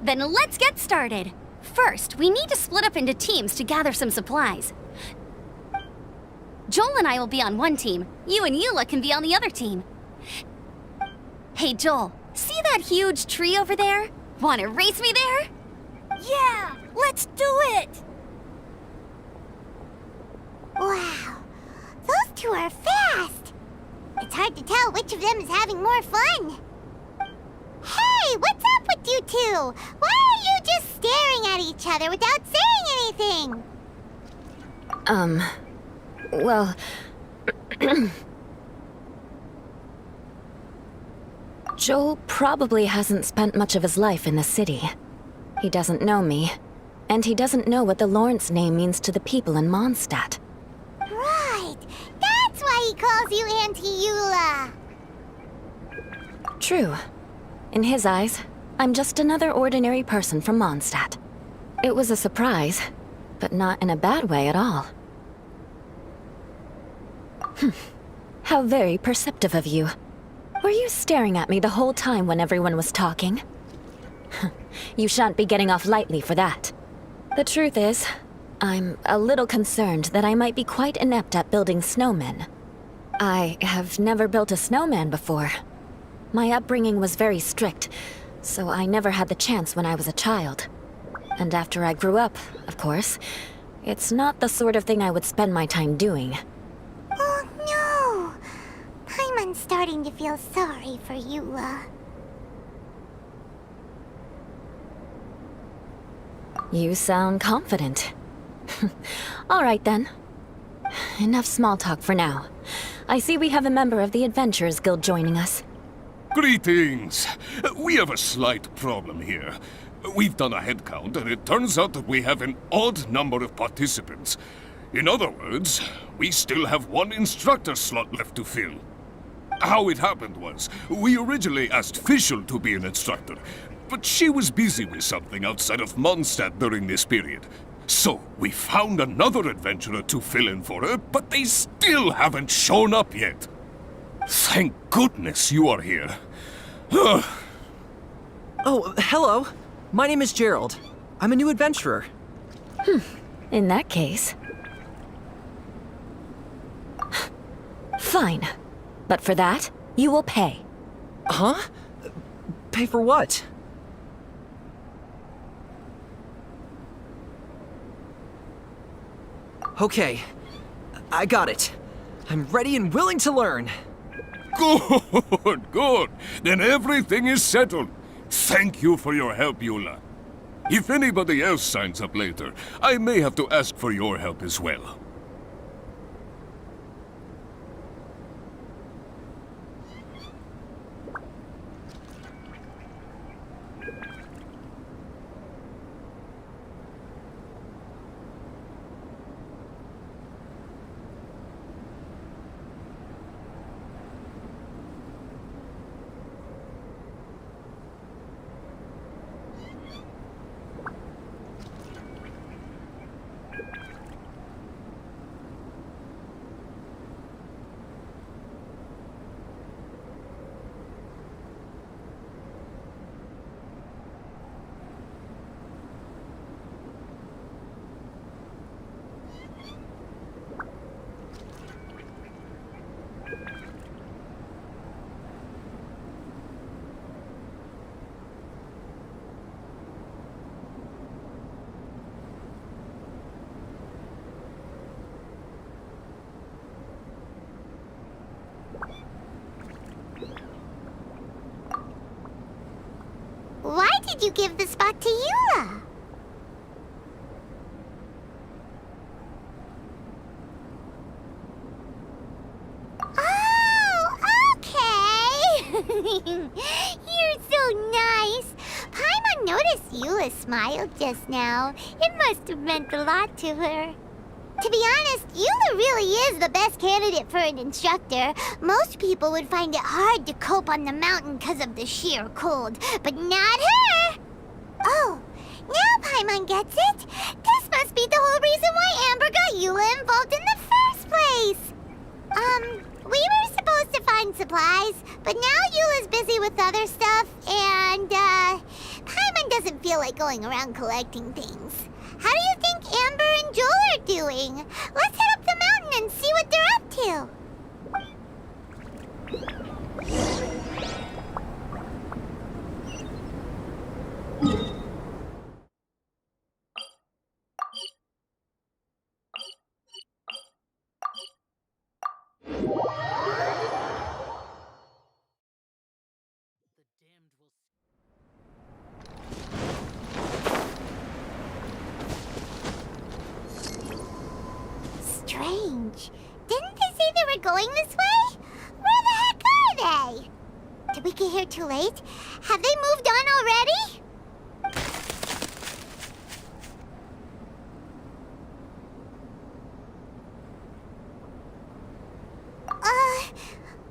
Then let's get started. First, we need to split up into teams to gather some supplies. Joel and I will be on one team. You and Eula can be on the other team. Hey, Joel, see that huge tree over there? Wanna race me there? Yeah, let's do it! Wow. Those two are fast. It's hard to tell which of them is having more fun. Hey, what's up with you two? Why are you just staring at each other without saying anything? Well... Joel probably hasn't spent much of his life in the city. He doesn't know me, and he doesn't know what the Lawrence name means to the people in Mondstadt. Right. That's why he calls you Auntie Eula. True. In his eyes, I'm just another ordinary person from Mondstadt. It was a surprise, but not in a bad way at all. How very perceptive of you. Were you staring at me the whole time when everyone was talking? You shan't be getting off lightly for that. The truth is, I'm a little concerned that I might be quite inept at building snowmen. I have never built a snowman before. My upbringing was very strict, so I never had the chance when I was a child. And after I grew up, of course, it's not the sort of thing I would spend my time doing. Oh no! Paimon's starting to feel sorry for Eula. You sound confident. All right then. Enough small talk for now. I see we have a member of the Adventurers Guild joining us. Greetings. We have a slight problem here. We've done a head count, and it turns out that we have an odd number of participants. In other words, we still have one instructor slot left to fill. How it happened was, we originally asked Fischl to be an instructor, but she was busy with something outside of Mondstadt during this period. So, we found another adventurer to fill in for her, but they still haven't shown up yet. Thank goodness you are here. Oh, hello. My name is Gerald. I'm a new adventurer. In that case... Fine. But for that, you will pay. Huh? Pay for what? Okay. I got it. I'm ready and willing to learn. Good, good. Then everything is settled. Thank you for your help, Eula. If anybody else signs up later, I may have to ask for your help as well. did you give the spot to Eula? Oh, okay. You're so nice. Paimon noticed Eula smiled just now. It must have meant a lot to her. To be honest, Eula really is the best candidate for an instructor. Most people would find it hard to cope on the mountain because of the sheer cold, but not her! Oh, now Paimon gets it. This must be the whole reason why Amber got Eula involved in the first place. We were supposed to find supplies, but now Eula's busy with other stuff, and, Paimon doesn't feel like going around collecting things. How do you think Amber and Joel are doing? Let's head up the mountain and see what they're up to. Strange. Didn't they say they were going this way? Where the heck are they? Did we get here too late? Have they moved on already?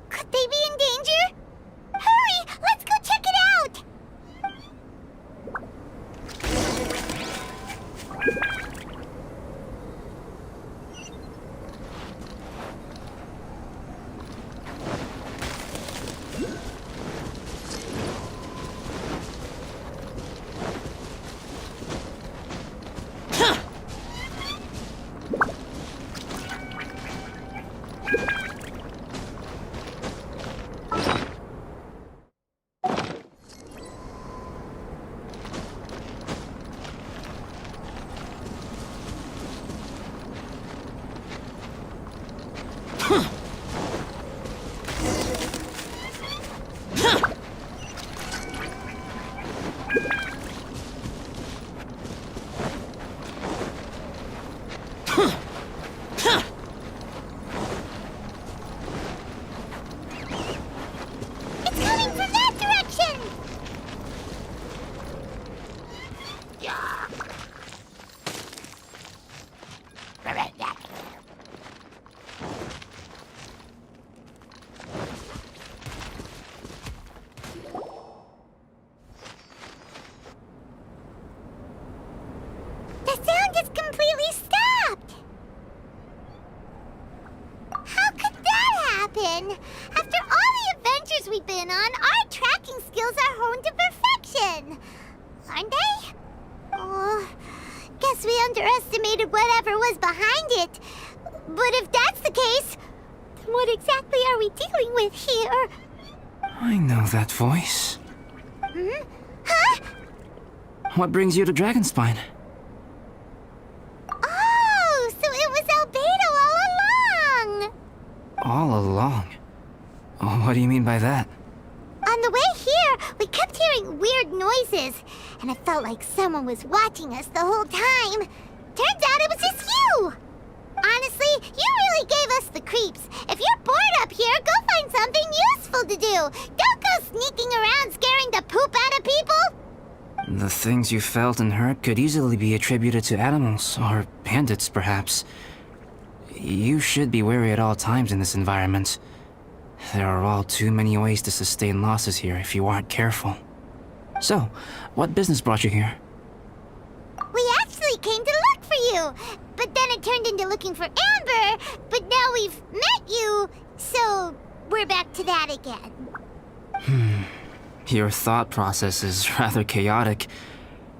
Could they be in danger? Hurry! Let's go check it out! It's coming from that direction! The sound just completely stopped! How could that happen? After all the adventures we've been on, our tracking skills are honed to perfection! Aren't they? Oh, guess we underestimated whatever was behind it. But if that's the case, then what exactly are we dealing with here? I know that voice. Hmm? Huh? What brings you to Dragonspine? Oh, so it was Albedo all along! All along? Oh, what do you mean by that? On the way here, we kept hearing weird noises, and it felt like someone was watching us the whole time. Turns out it was just you! Honestly, you really gave us the creeps. If you're bored up here, go find something useful to do. Don't go sneaking around scaring the poop out of people. The things you felt and heard could easily be attributed to animals, or bandits, perhaps. You should be wary at all times in this environment. There are all too many ways to sustain losses here if you aren't careful. So, what business brought you here? We actually came to look for you, but then it turned into looking for Amber, but now we've met you, so we're back to that again. Your thought process is rather chaotic,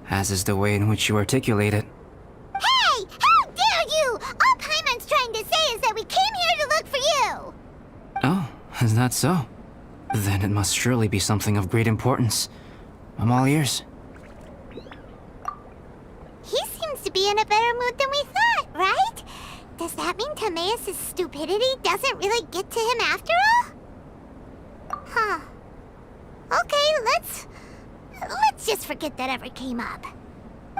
as is the way in which you articulate it. Hey! How dare you! All Paimon's trying to say is that we came here to look for you! Oh, is that so? Then it must surely be something of great importance. I'm all ears. He seems to be in a better mood than we thought, right? Does that mean Timaeus' stupidity doesn't really get to him after all? Huh. Okay, let's just forget that ever came up.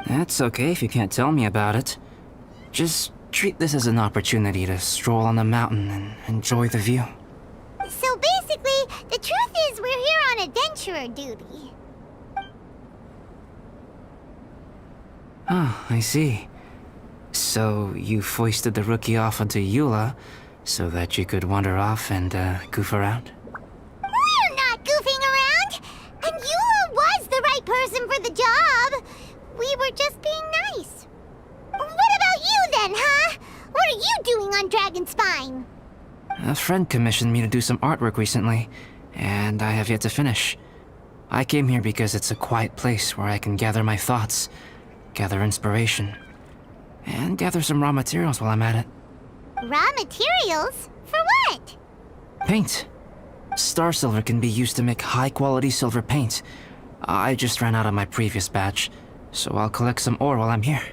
That's okay if you can't tell me about it. Just treat this as an opportunity to stroll on the mountain and enjoy the view. So basically, the truth is we're here on adventurer duty. Oh, I see. So you foisted the rookie off onto Eula so that you could wander off and goof around? We're not goofing around! And Eula was the right person for the job! We were just being nice. What about you then, huh? What are you doing on Dragonspine? A friend commissioned me to do some artwork recently, and I have yet to finish. I came here because it's a quiet place where I can gather my thoughts, gather inspiration, and gather some raw materials while I'm at it. Raw materials? For what? Paint. Star silver can be used to make high-quality silver paint. I just ran out of my previous batch, so I'll collect some ore while I'm here.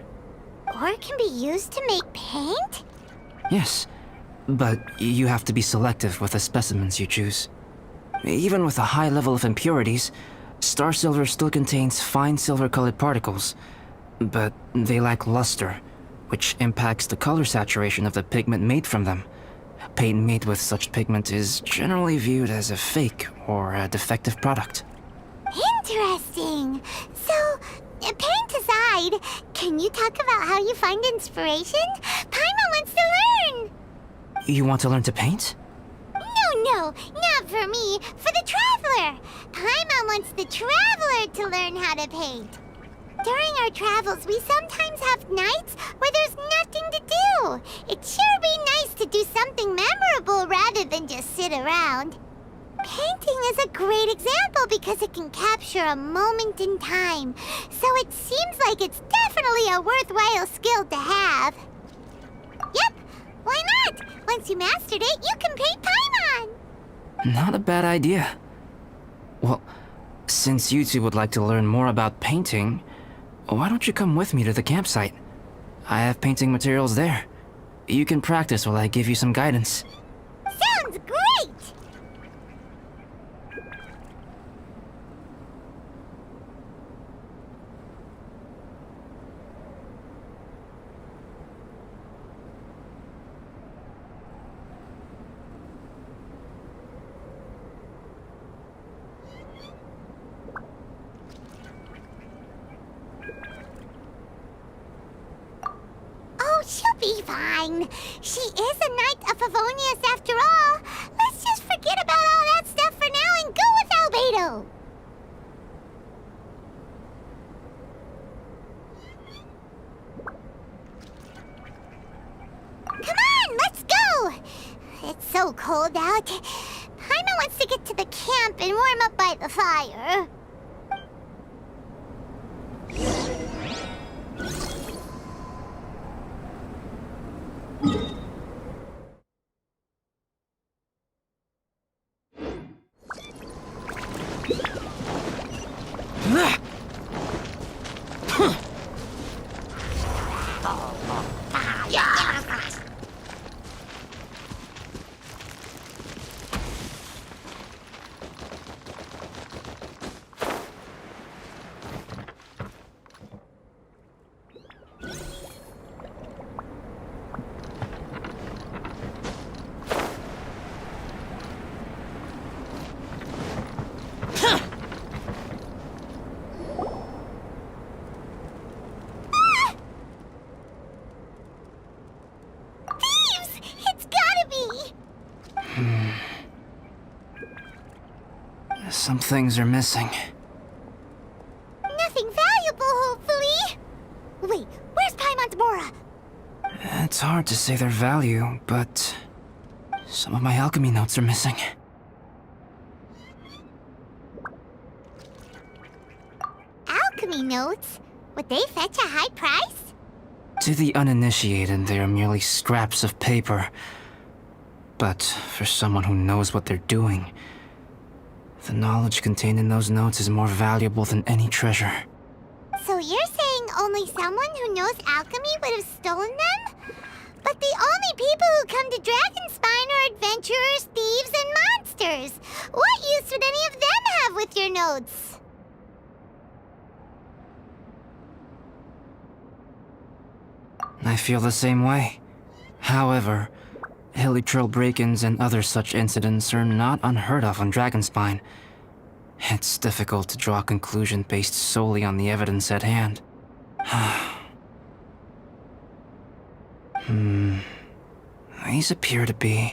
Ore can be used to make paint? Yes, but you have to be selective with the specimens you choose. Even with a high level of impurities, star silver still contains fine silver-colored particles, but they lack luster, which impacts the color saturation of the pigment made from them. Paint made with such pigment is generally viewed as a fake or a defective product. Interesting. So, paint aside, can you talk about how you find inspiration? Paimon wants to learn! You want to learn to paint? No, not for me. For the Traveler. Paimon wants the Traveler to learn how to paint. During our travels, we sometimes have nights where there's nothing to do. It'd sure be nice to do something memorable rather than just sit around. Painting is a great example because it can capture a moment in time. So it seems like it's definitely a worthwhile skill to have. Yep, why not? Once you mastered it, you can paint Paimon. Not a bad idea. Well, since you two would like to learn more about painting, why don't you come with me to the campsite? I have painting materials there. You can practice while I give you some guidance. Sounds great! Oh, she'll be fine. She is a Knight of Favonius after all. Let's just forget about all that stuff for now and go with Albedo. Come on, let's go! It's so cold out. Paimon wants to get to the camp and warm up by the fire. Some things are missing. Nothing valuable, hopefully. Wait, where's Paimon's Bora? It's hard to say their value, but some of my alchemy notes are missing. Alchemy notes? Would they fetch a high price? To the uninitiated, they are merely scraps of paper. But for someone who knows what they're doing, the knowledge contained in those notes is more valuable than any treasure. So you're saying only someone who knows alchemy would have stolen them? But the only people who come to Dragonspine are adventurers, thieves, and monsters. What use would any of them have with your notes? I feel the same way. However, hilly trail break-ins and other such incidents are not unheard of on Dragonspine. It's difficult to draw a conclusion based solely on the evidence at hand. These appear to be...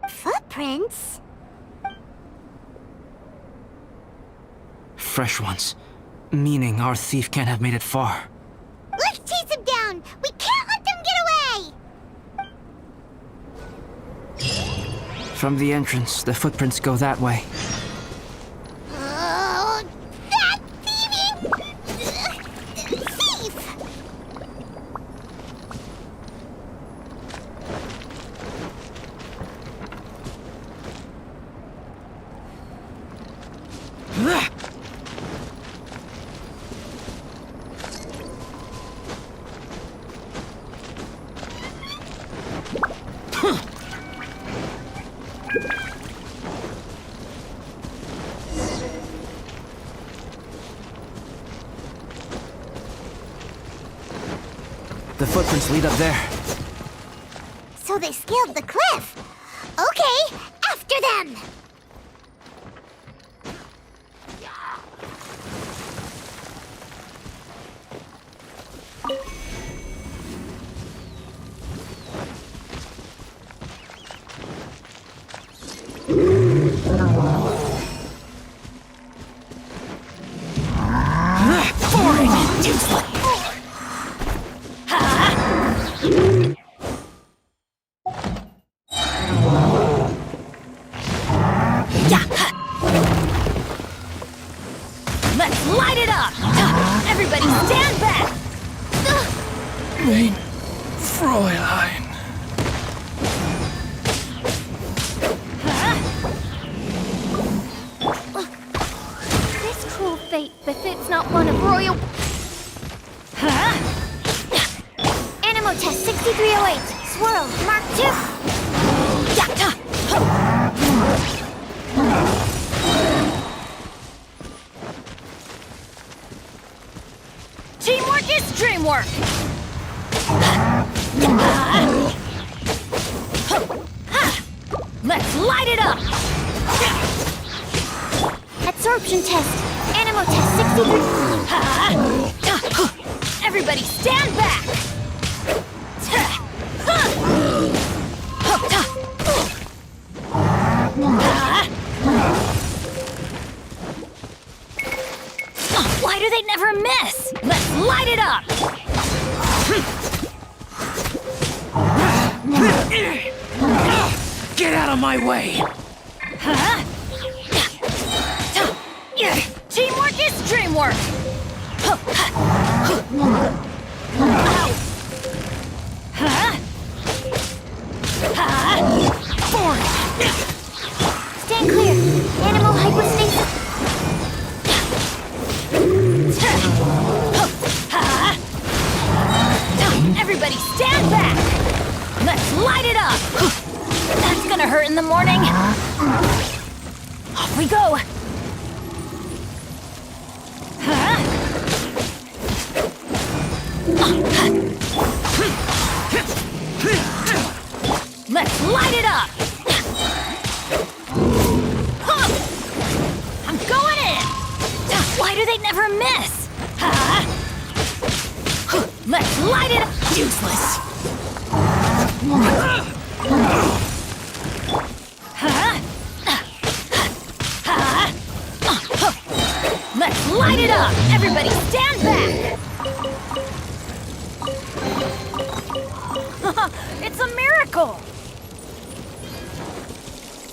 Footprints? fresh ones. Meaning our thief can't have made it far. Let's chase him down! We can't let them get away! From the entrance, the footprints go that way. Oh, that thieving... thief! The footprints lead up there. So they scaled the cliff. Okay, after them! Let's light it up! Everybody stand back! Mein Fräulein. This cruel fate befits not one of royal... Animal test 6308. Swirl, Mark 2. Teamwork is dreamwork! Let's light it up! Absorption test. Animal test 63... Everybody stand back! Why do they never miss? Let's light it up! Get out of my way! Teamwork is dreamwork! Stand clear. Animal hypostasis. Everybody stand back! Let's light it up! That's gonna hurt in the morning! Off we go! Let's light it up! I'm going in! Why do they never miss? Let's light it up! Useless! Let's light it up! Everybody stand back! It's a miracle!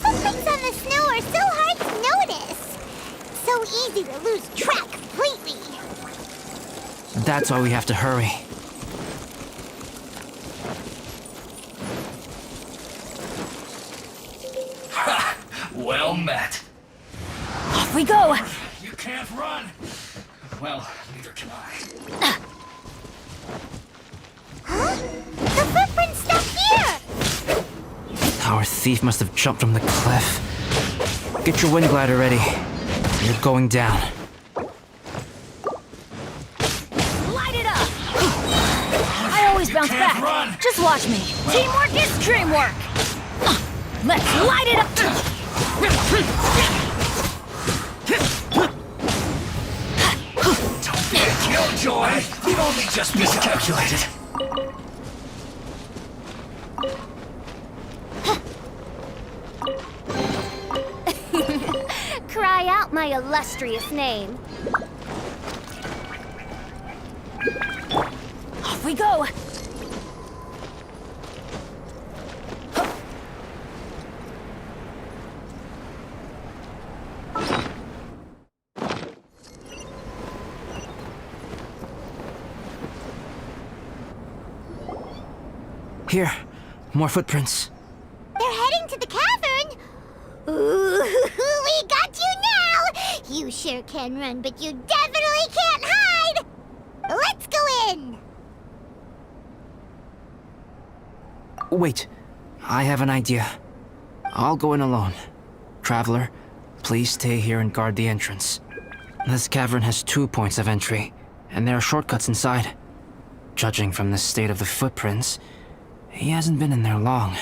Footprints on the snow are so hard to notice. So easy to lose track completely. That's why we have to hurry. Well met. Off we go! You can't run. Well, neither can I. Huh? The footprints stop here! Our thief must have jumped from the cliff. Get your wind glider ready. You're going down. Light it up! I always bounce back. Just watch me. Teamwork is dreamwork. Let's light it up. Don't be a killjoy. You've only just miscalculated. Cry out my illustrious name. Off we go. Here, more footprints. They're heading to the cavern. Ooh, we got you now. You sure can run, but you definitely can't hide. Let's go in. Wait, I have an idea. I'll go in alone. Traveler, please stay here and guard the entrance. This cavern has 2 points of entry, and there are shortcuts inside. Judging from the state of the footprints, he hasn't been in there long.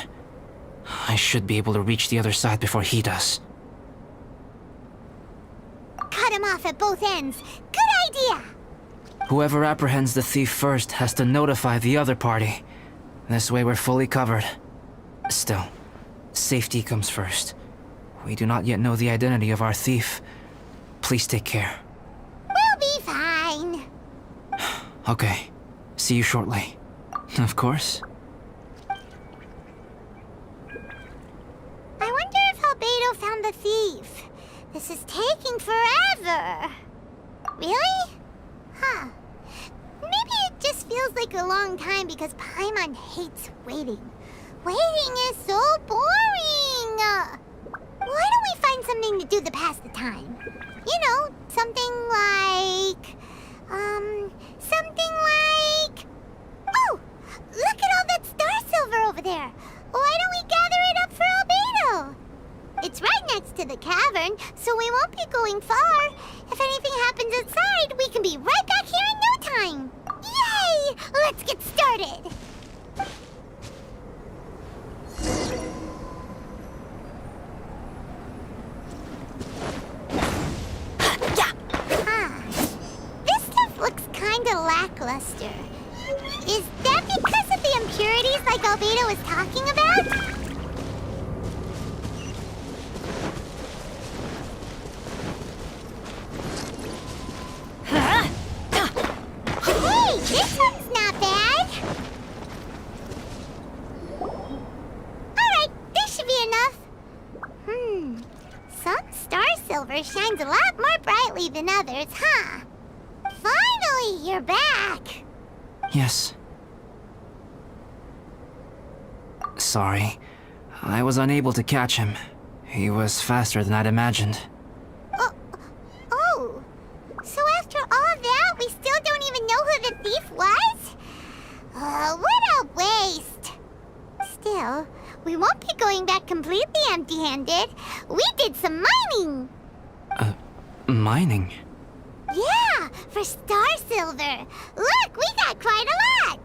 I should be able to reach the other side before he does. Cut him off at both ends. Good idea. Whoever apprehends the thief first has to notify the other party. This way we're fully covered. Still, safety comes first. We do not yet know the identity of our thief. Please take care. We'll be fine. Okay. See you shortly. Of course. I wonder if Albedo found the thief. This is taking forever. Really? Huh. Maybe it just feels like a long time because Paimon hates waiting. Waiting is so boring. Why don't we find something to do to pass the time? You know, something like... Oh! Look at all that star silver over there! Why don't we gather it up for Albedo? It's right next to the cavern, so we won't be going far. If anything happens outside, we can be right back here in no time. Yay! Let's get started! This stuff looks kinda lackluster. Is that because of the impurities like Albedo was talking about? Hey, this one's not bad. Alright, this should be enough. Some star silver shines a lot more brightly than others, huh? Finally, you're back. Yes. Sorry. I was unable to catch him. He was faster than I'd imagined. Oh. So after all that, we still don't even know who the thief was? What a waste. Still, we won't be going back completely empty-handed. We did some mining. Mining? Yeah, for star silver. Look, we got quite a lot.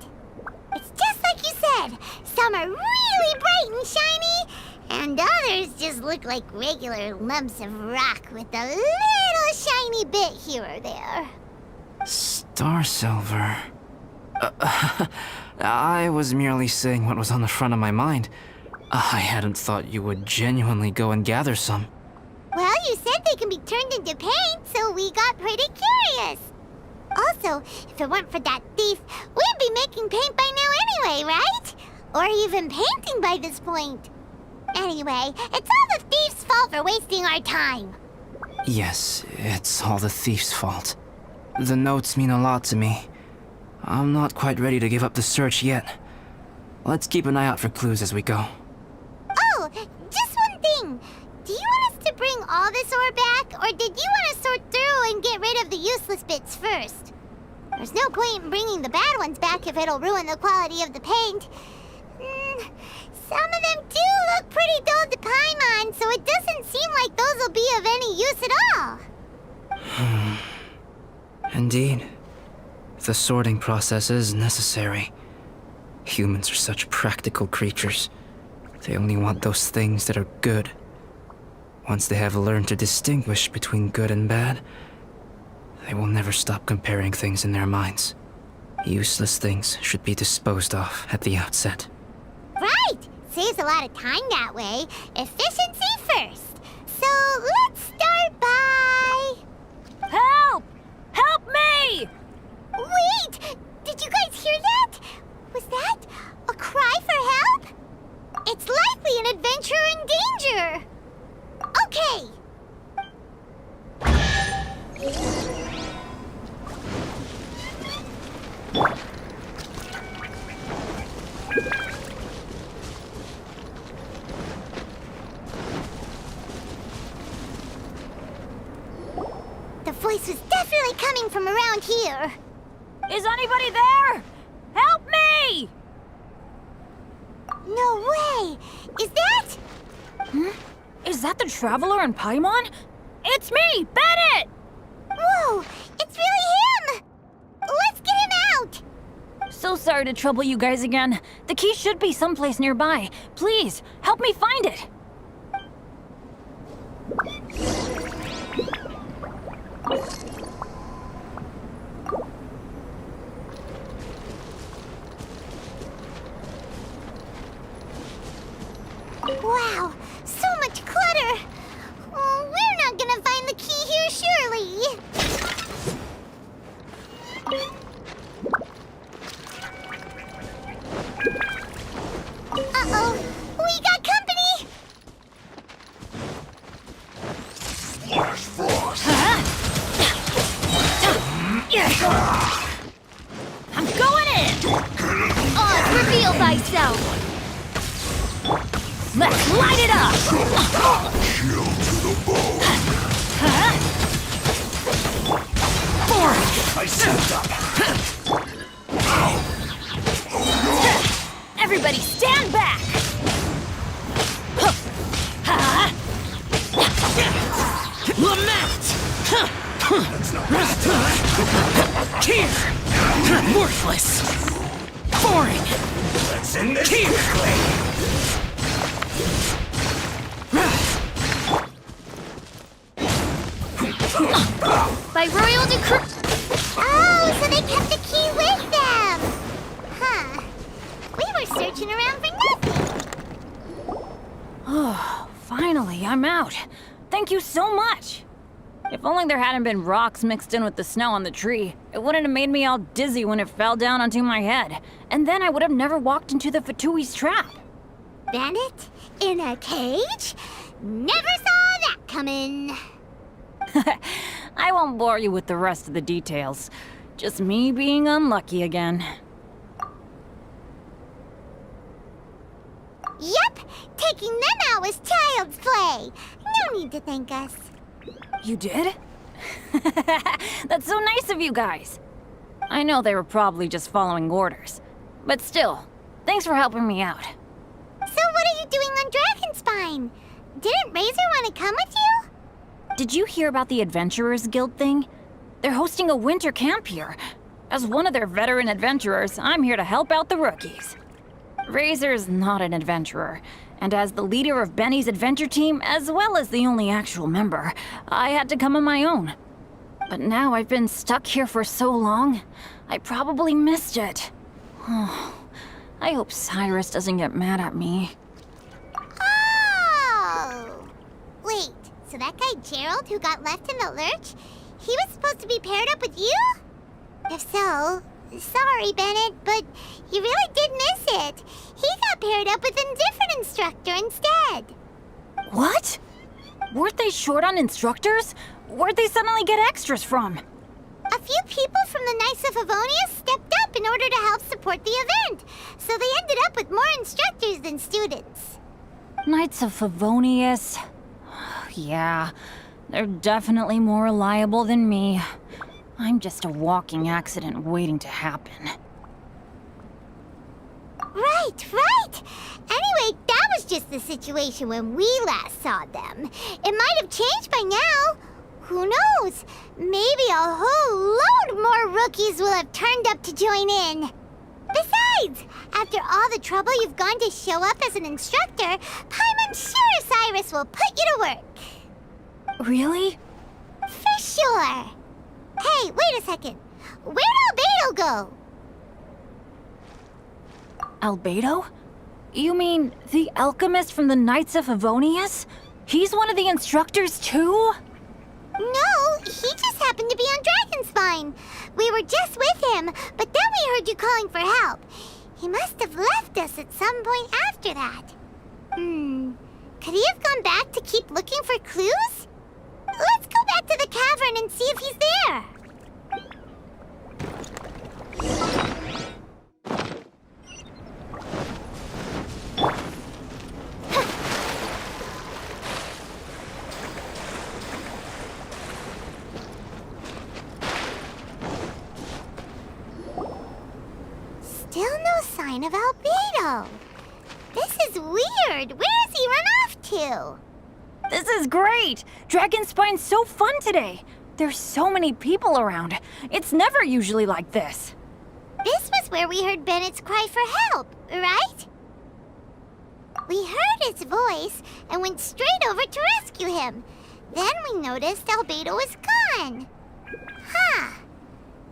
It's just like you said. Some are really bright and shiny, and others just look like regular lumps of rock with a little shiny bit here or there. Star silver. I was merely saying what was on the front of my mind. I hadn't thought you would genuinely go and gather some. Well, you said they can be turned into paint, so we got pretty curious. Also, if it weren't for that thief, we'd be making paint by now anyway, right? Or even painting by this point. Anyway, it's all the thief's fault for wasting our time. Yes, it's all the thief's fault. The notes mean a lot to me. I'm not quite ready to give up the search yet. Let's keep an eye out for clues as we go. Oh, just one thing. Do you want us to bring all this ore back, or did you want to sort through and get rid of the useless bits first? There's no point in bringing the bad ones back if it'll ruin the quality of the paint. Some of them do look pretty dull to Paimon, so it doesn't seem like those will be of any use at all. Indeed. The sorting process is necessary. Humans are such practical creatures. They only want those things that are good. Once they have learned to distinguish between good and bad, they will never stop comparing things in their minds. Useless things should be disposed of at the outset. Right! Saves a lot of time that way. Efficiency first. So let's start by... Help! Help me! Wait! Did you guys hear that? Was that a cry for help? It's likely an adventurer in danger. Okay. The voice was definitely coming from around here. Is anybody there? Help me! No way! Is that? Is that the Traveler in Paimon? It's me, Bennett! Whoa! It's really him! Let's get him out! So sorry to trouble you guys again. The key should be someplace nearby. Please, help me find it. Wow, so much clutter! Oh, we're not gonna find the key here, surely! Uh-oh, we got company! I'm going in! Oz, reveal thyself! Let's light it up! Chill to the bone. I stepped up. Everybody stand back! Lament! Here! Worthless! Boring! Let's end this quickly. By royal decree... Oh, so they kept the key with them! Huh. We were searching around for nothing. Oh, finally, I'm out. Thank you so much. If only there hadn't been rocks mixed in with the snow on the tree, it wouldn't have made me all dizzy when it fell down onto my head. And then I would have never walked into the Fatui's trap. Bandit? In a cage? Never saw that coming. I won't bore you with the rest of the details. Just me being unlucky again. Yep, taking them out was child's play. No need to thank us. You did? That's so nice of you guys. I know they were probably just following orders. But still, thanks for helping me out. So what are you doing on Dragonspine? Didn't Razor want to come with you? Did you hear about the Adventurers Guild thing? They're hosting a winter camp here. As one of their veteran adventurers, I'm here to help out the rookies. Razor's not an adventurer, and as the leader of Benny's adventure team, as well as the only actual member, I had to come on my own. But now I've been stuck here for so long, I probably missed it. Oh, I hope Cyrus doesn't get mad at me. Oh! Wait, so that guy Gerald who got left in the lurch, he was supposed to be paired up with you? If so, sorry, Bennett, but you really did miss it. He got paired up with a different instructor instead. What? Weren't they short on instructors? Where'd they suddenly get extras from? A few people from the Knights of Favonius stepped up in order to help support the event, so they ended up with more instructors than students. Knights of Favonius? Yeah, they're definitely more reliable than me. I'm just a walking accident waiting to happen. Right, right! Anyway, that was just the situation when we last saw them. It might have changed by now. Who knows? Maybe a whole load more rookies will have turned up to join in. Besides, after all the trouble you've gone to show up as an instructor, Paimon's sure Cyrus will put you to work. Really? For sure. Hey, wait a second. Where'd Albedo go? Albedo? You mean the alchemist from the Knights of Favonius? He's one of the instructors too? No, he just happened to be on Dragonspine. We were just with him, but then we heard you calling for help. He must have left us at some point after that. Could he have gone back to keep looking for clues? Let's go back to the cavern and see if he's there. Still no sign of Albedo. This is weird. Where has he run off to? This is great! Dragonspine's so fun today! There's so many people around. It's never usually like this. This was where we heard Bennett's cry for help, right? We heard his voice and went straight over to rescue him. Then we noticed Albedo was gone. Huh.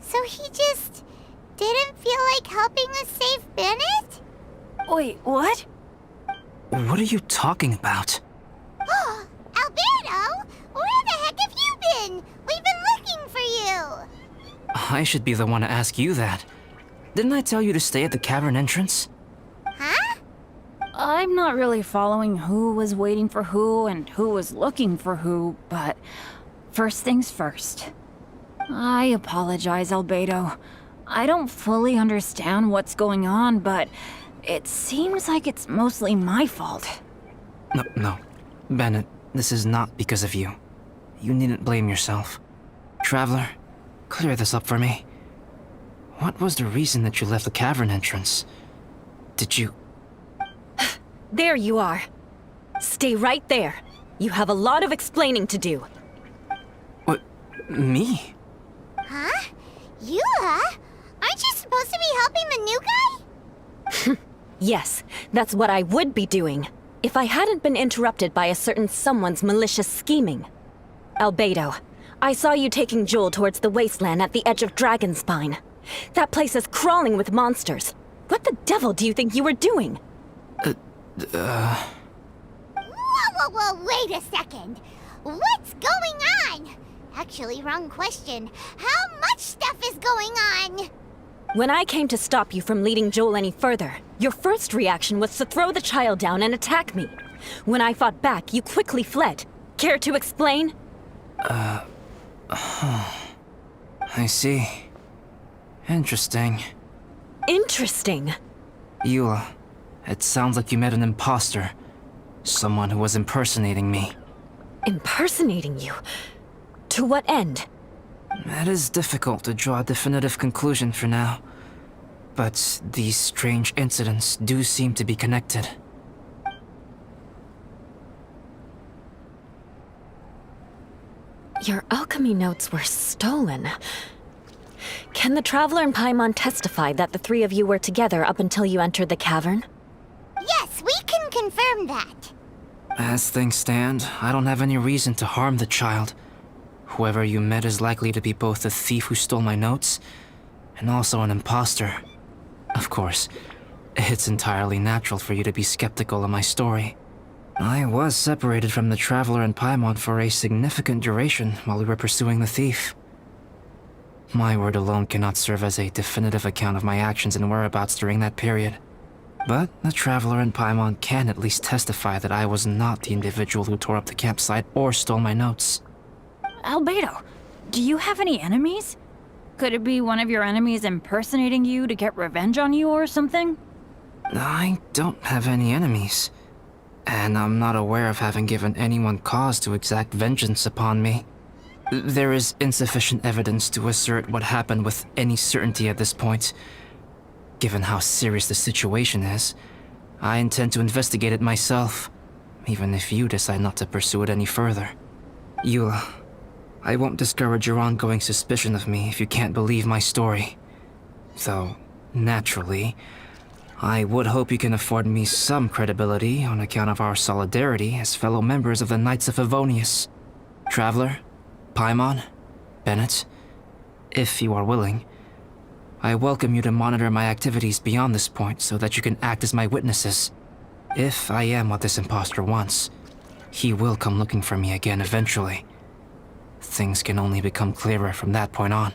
So he just didn't feel like helping us save Bennett? Wait, what? What are you talking about? Oh, Albedo! Where the heck have you been? We've been looking for you! I should be the one to ask you that. Didn't I tell you to stay at the cavern entrance? Huh? I'm not really following who was waiting for who and who was looking for who, but first things first. I apologize, Albedo. I don't fully understand what's going on, but it seems like it's mostly my fault. No. Bennett, this is not because of you. You needn't blame yourself. Traveler, clear this up for me. What was the reason that you left the cavern entrance? Did you... There you are. Stay right there. You have a lot of explaining to do. What? Me? Huh? You, huh? Aren't you supposed to be helping the new guy? Yes, that's what I would be doing, if I hadn't been interrupted by a certain someone's malicious scheming. Albedo, I saw you taking Joel towards the wasteland at the edge of Dragonspine. That place is crawling with monsters. What the devil do you think you were doing? Whoa, wait a second. What's going on? Actually, wrong question. How much stuff is going on? When I came to stop you from leading Joel any further, your first reaction was to throw the child down and attack me. When I fought back, you quickly fled. Care to explain? I see. Interesting. Interesting. Eula, it sounds like you met an imposter. Someone who was impersonating me. Impersonating you? To what end? It is difficult to draw a definitive conclusion for now. But these strange incidents do seem to be connected. Your alchemy notes were stolen. Can the Traveler and Paimon testify that the three of you were together up until you entered the cavern? Yes, we can confirm that. As things stand, I don't have any reason to harm the child. Whoever you met is likely to be both the thief who stole my notes, and also an imposter. Of course, it's entirely natural for you to be skeptical of my story. I was separated from the Traveler and Paimon for a significant duration while we were pursuing the thief. My word alone cannot serve as a definitive account of my actions and whereabouts during that period. But the Traveler and Paimon can at least testify that I was not the individual who tore up the campsite or stole my notes. Albedo, do you have any enemies? Could it be one of your enemies impersonating you to get revenge on you or something? I don't have any enemies. And I'm not aware of having given anyone cause to exact vengeance upon me. There is insufficient evidence to assert what happened with any certainty at this point. Given how serious the situation is, I intend to investigate it myself, even if you decide not to pursue it any further. Eula, I won't discourage your ongoing suspicion of me if you can't believe my story. Though, Naturally, I would hope you can afford me some credibility on account of our solidarity as fellow members of the Knights of Favonius. Traveler, Paimon, Bennett, if you are willing, I welcome you to monitor my activities beyond this point so that you can act as my witnesses. If I am what this imposter wants, he will come looking for me again eventually. Things can only become clearer from that point on.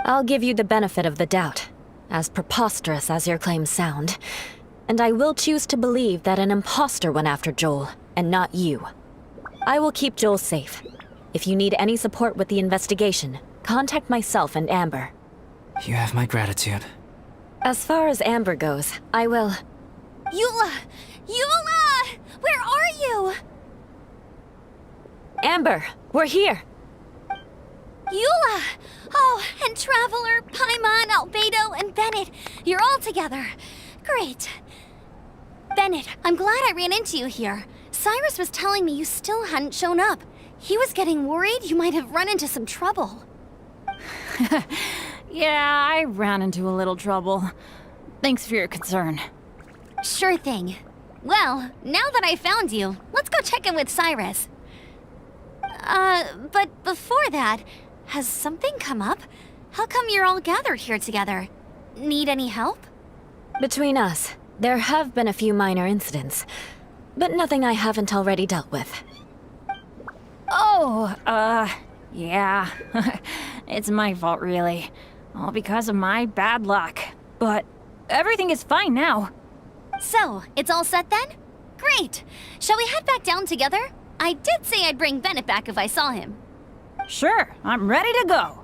I'll give you the benefit of the doubt, as preposterous as your claims sound. And I will choose to believe that an imposter went after Joel, and not you. I will keep Joel safe. If you need any support with the investigation, contact myself and Amber. You have my gratitude. As far as Amber goes, I will... Eula! Eula! Where are you? Amber, we're here! Eula! Oh, and Traveler, Paimon, Albedo, and Bennett. You're all together. Great. Bennett, I'm glad I ran into you here. Cyrus was telling me you still hadn't shown up. He was getting worried you might have run into some trouble. Yeah, I ran into a little trouble. Thanks for your concern. Sure thing. Well, now that I found you, let's go check in with Cyrus. But before that, has something come up? How come you're all gathered here together? Need any help? Between us, there have been a few minor incidents, but nothing I haven't already dealt with. Oh, yeah. It's my fault, really. All because of my bad luck. But everything is fine now. So, it's all set then? Great! Shall we head back down together? I did say I'd bring Bennett back if I saw him. Sure, I'm ready to go.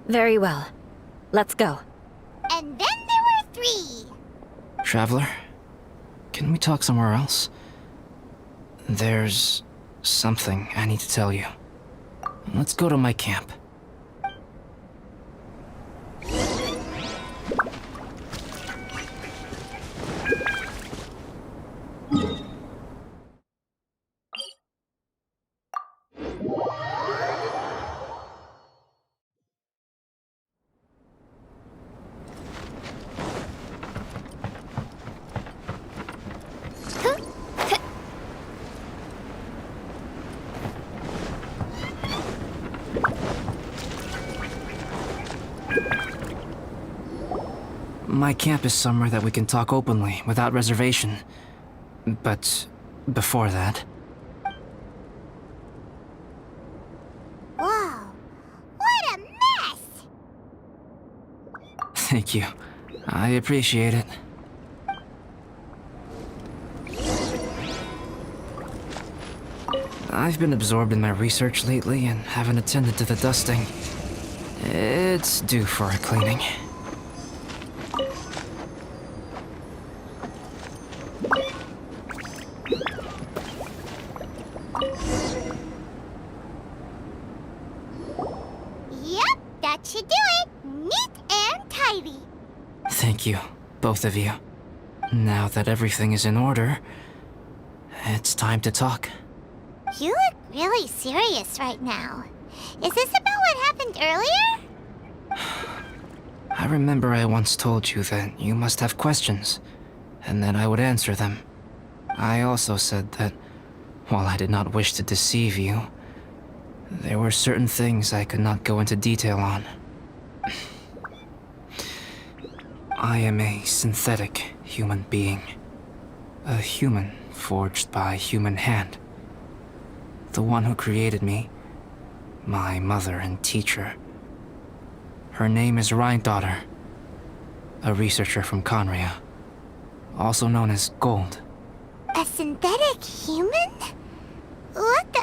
Very well. Let's go. And then there were 3. Traveler, can we talk somewhere else? There's something I need to tell you. Let's go to my camp. My camp is somewhere that we can talk openly, without reservation. But before that... Whoa, what a mess! Thank you. I appreciate it. I've been absorbed in my research lately and haven't attended to the dusting. It's due for a cleaning. Yep, that should do it. Neat and tidy. Thank you, both of you. Now that everything is in order, it's time to talk. You look really serious right now. Is this about what happened earlier? I remember I once told you that you must have questions, and that I would answer them. I also said that, while I did not wish to deceive you, there were certain things I could not go into detail on. I am a synthetic human being. A human forged by human hand. The one who created me, my mother and teacher. Her name is Rhine-daughter, a researcher from Conria, also known as Gold. A synthetic human? What the...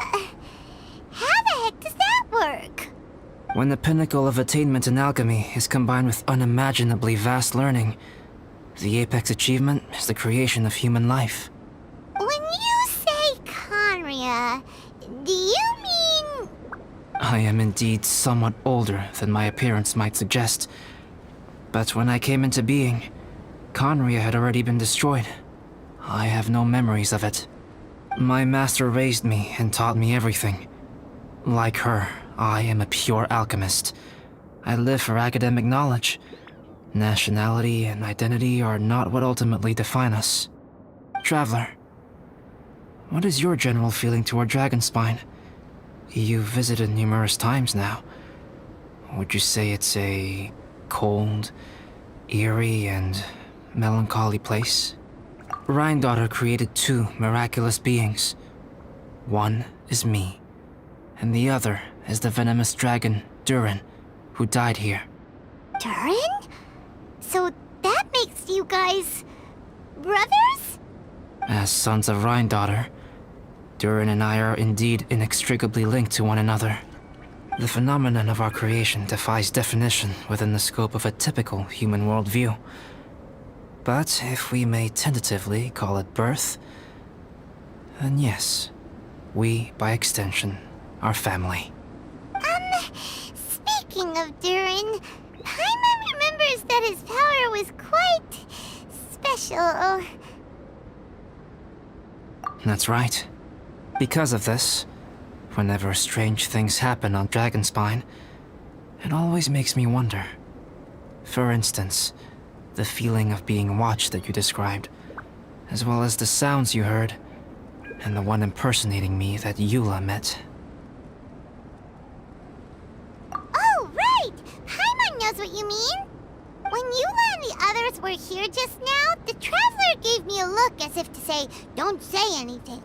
How the heck does that work? When the pinnacle of attainment in alchemy is combined with unimaginably vast learning, the apex achievement is the creation of human life. When you say Conria, do you mean... I am indeed somewhat older than my appearance might suggest. But when I came into being, Conria had already been destroyed. I have no memories of it. My master raised me and taught me everything. Like her, I am a pure alchemist. I live for academic knowledge. Nationality and identity are not what ultimately define us. Traveler, what is your general feeling toward Dragonspine? You've visited numerous times now. Would you say it's a cold, eerie, and melancholy place? Rhine-daughter created two miraculous beings. One is me, and the other is the venomous dragon, Durin, who died here. Durin? So that makes you guys... brothers? As sons of Rhine-daughter, Durin and I are indeed inextricably linked to one another. The phenomenon of our creation defies definition within the scope of a typical human worldview. But if we may tentatively call it birth, then yes, we, by extension, are family. Speaking of Durin, Paimon remembers that his power was quite... special. That's right. Because of this, whenever strange things happen on Dragonspine, it always makes me wonder. For instance, the feeling of being watched that you described, as well as the sounds you heard, and the one impersonating me that Eula met. Oh, right! Paimon knows what you mean! When Eula and the others were here just now, the Traveler gave me a look as if to say, don't say anything.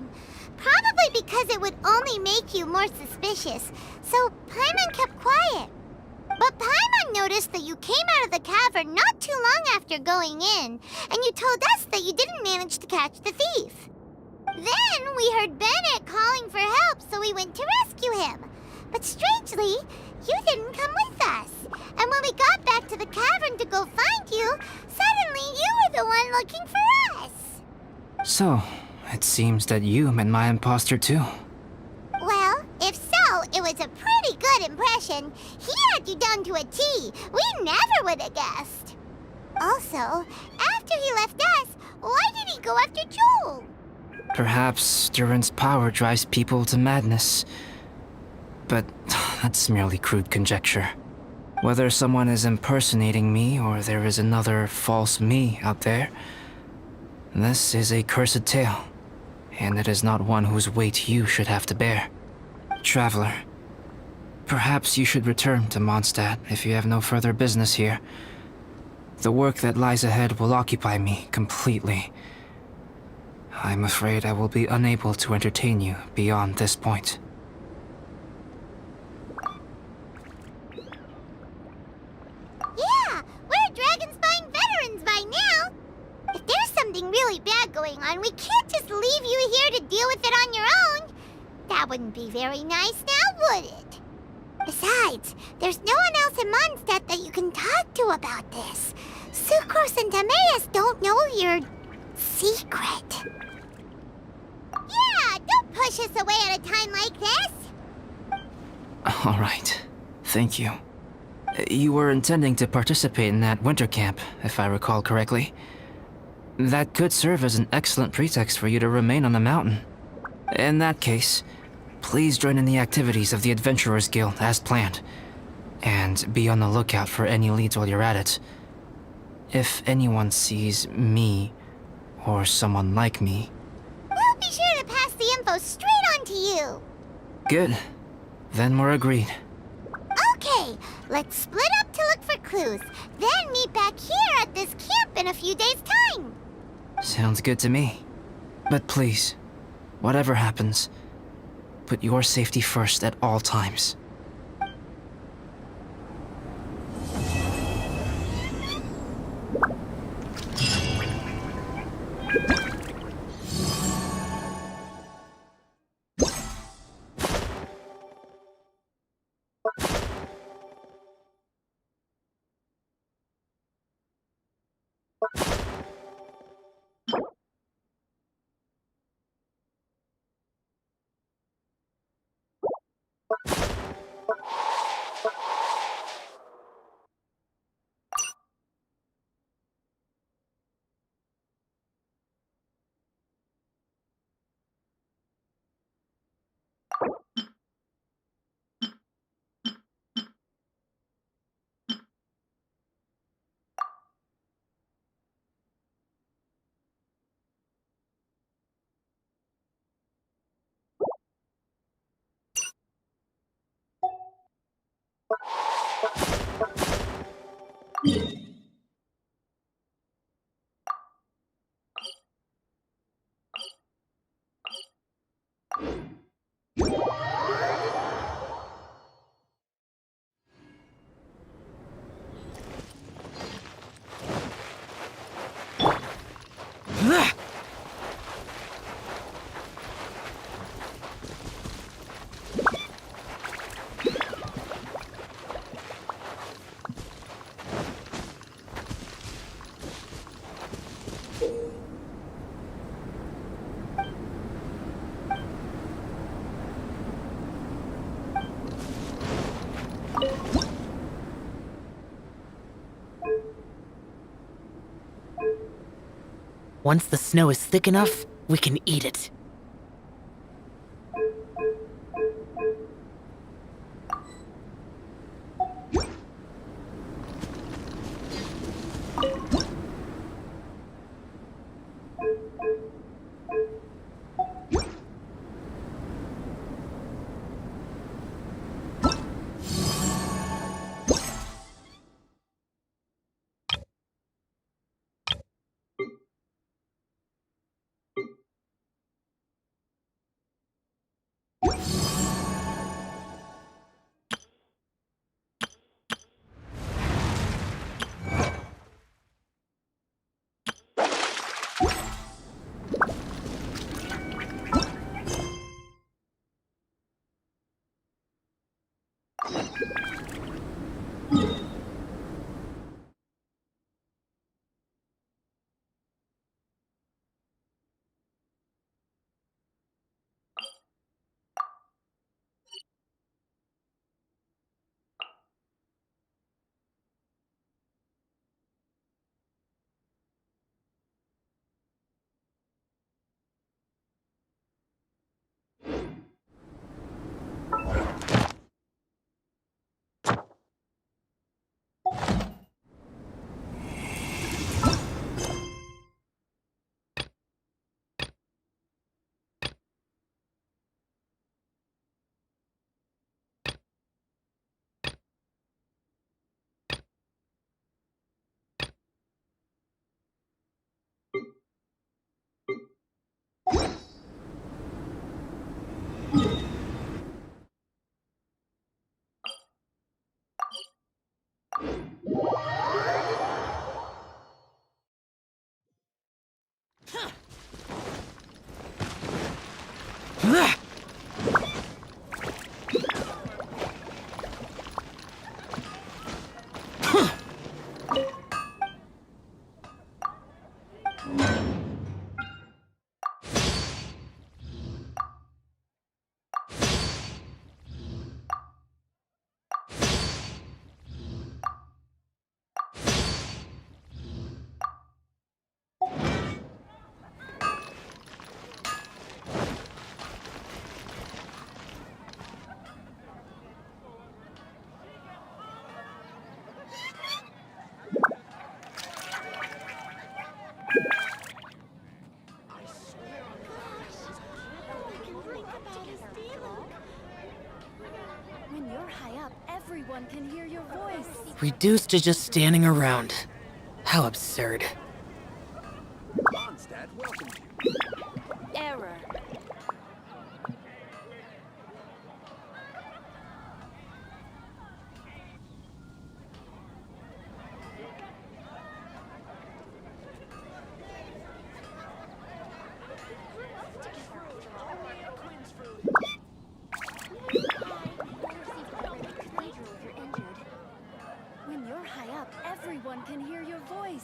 Probably because it would only make you more suspicious, so Paimon kept quiet. But Paimon noticed that you came out of the cavern not too long after going in, and you told us that you didn't manage to catch the thief. Then we heard Bennett calling for help, so we went to rescue him. But strangely, you didn't come with us. And when we got back to the cavern to go find you, suddenly you were the one looking for us. So, it seems that you met my imposter too. Well, if so, it was a pretty good impression. He had you down to a T. We never would have guessed. Also, after he left us, why did he go after Joel? Perhaps Durin's power drives people to madness. But that's merely crude conjecture. Whether someone is impersonating me or there is another false me out there, this is a cursed tale, and it is not one whose weight you should have to bear. Traveler, perhaps you should return to Mondstadt if you have no further business here. The work that lies ahead will occupy me completely. I'm afraid I will be unable to entertain you beyond this point. Yeah, we're Dragonspine veterans by now. If there's something really bad going on, we can't just leave you here to deal with it on your own. That wouldn't be very nice now, would it? Besides, there's no one else in Mondstadt that you can talk to about this. Sucrose and Timaeus don't know your secret. Yeah, don't push us away at a time like this. All right. Thank you. You were intending to participate in that winter camp, if I recall correctly. That could serve as an excellent pretext for you to remain on the mountain. In that case, please join in the activities of the Adventurers Guild as planned, and be on the lookout for any leads while you're at it. If anyone sees me, or someone like me... We'll be sure to pass the info straight on to you. Good. Then we're agreed. Okay, let's split up to look for clues, then meet back here at this camp in a few days' time. Sounds good to me. But please, whatever happens, put your safety first at all times. Once the snow is thick enough, we can eat it. When you're high up, everyone can hear your voice. Reduced to just standing around. How absurd. Error. When you're high up, everyone can hear your voice.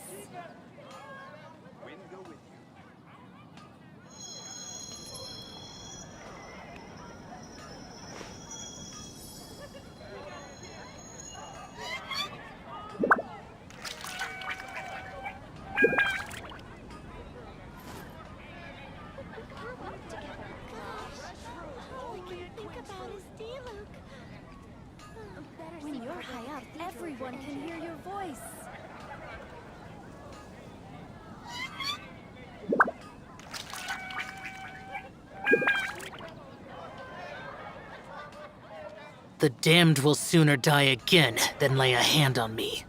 When you're high up, everyone can hear your voice. The damned will sooner die again than lay a hand on me.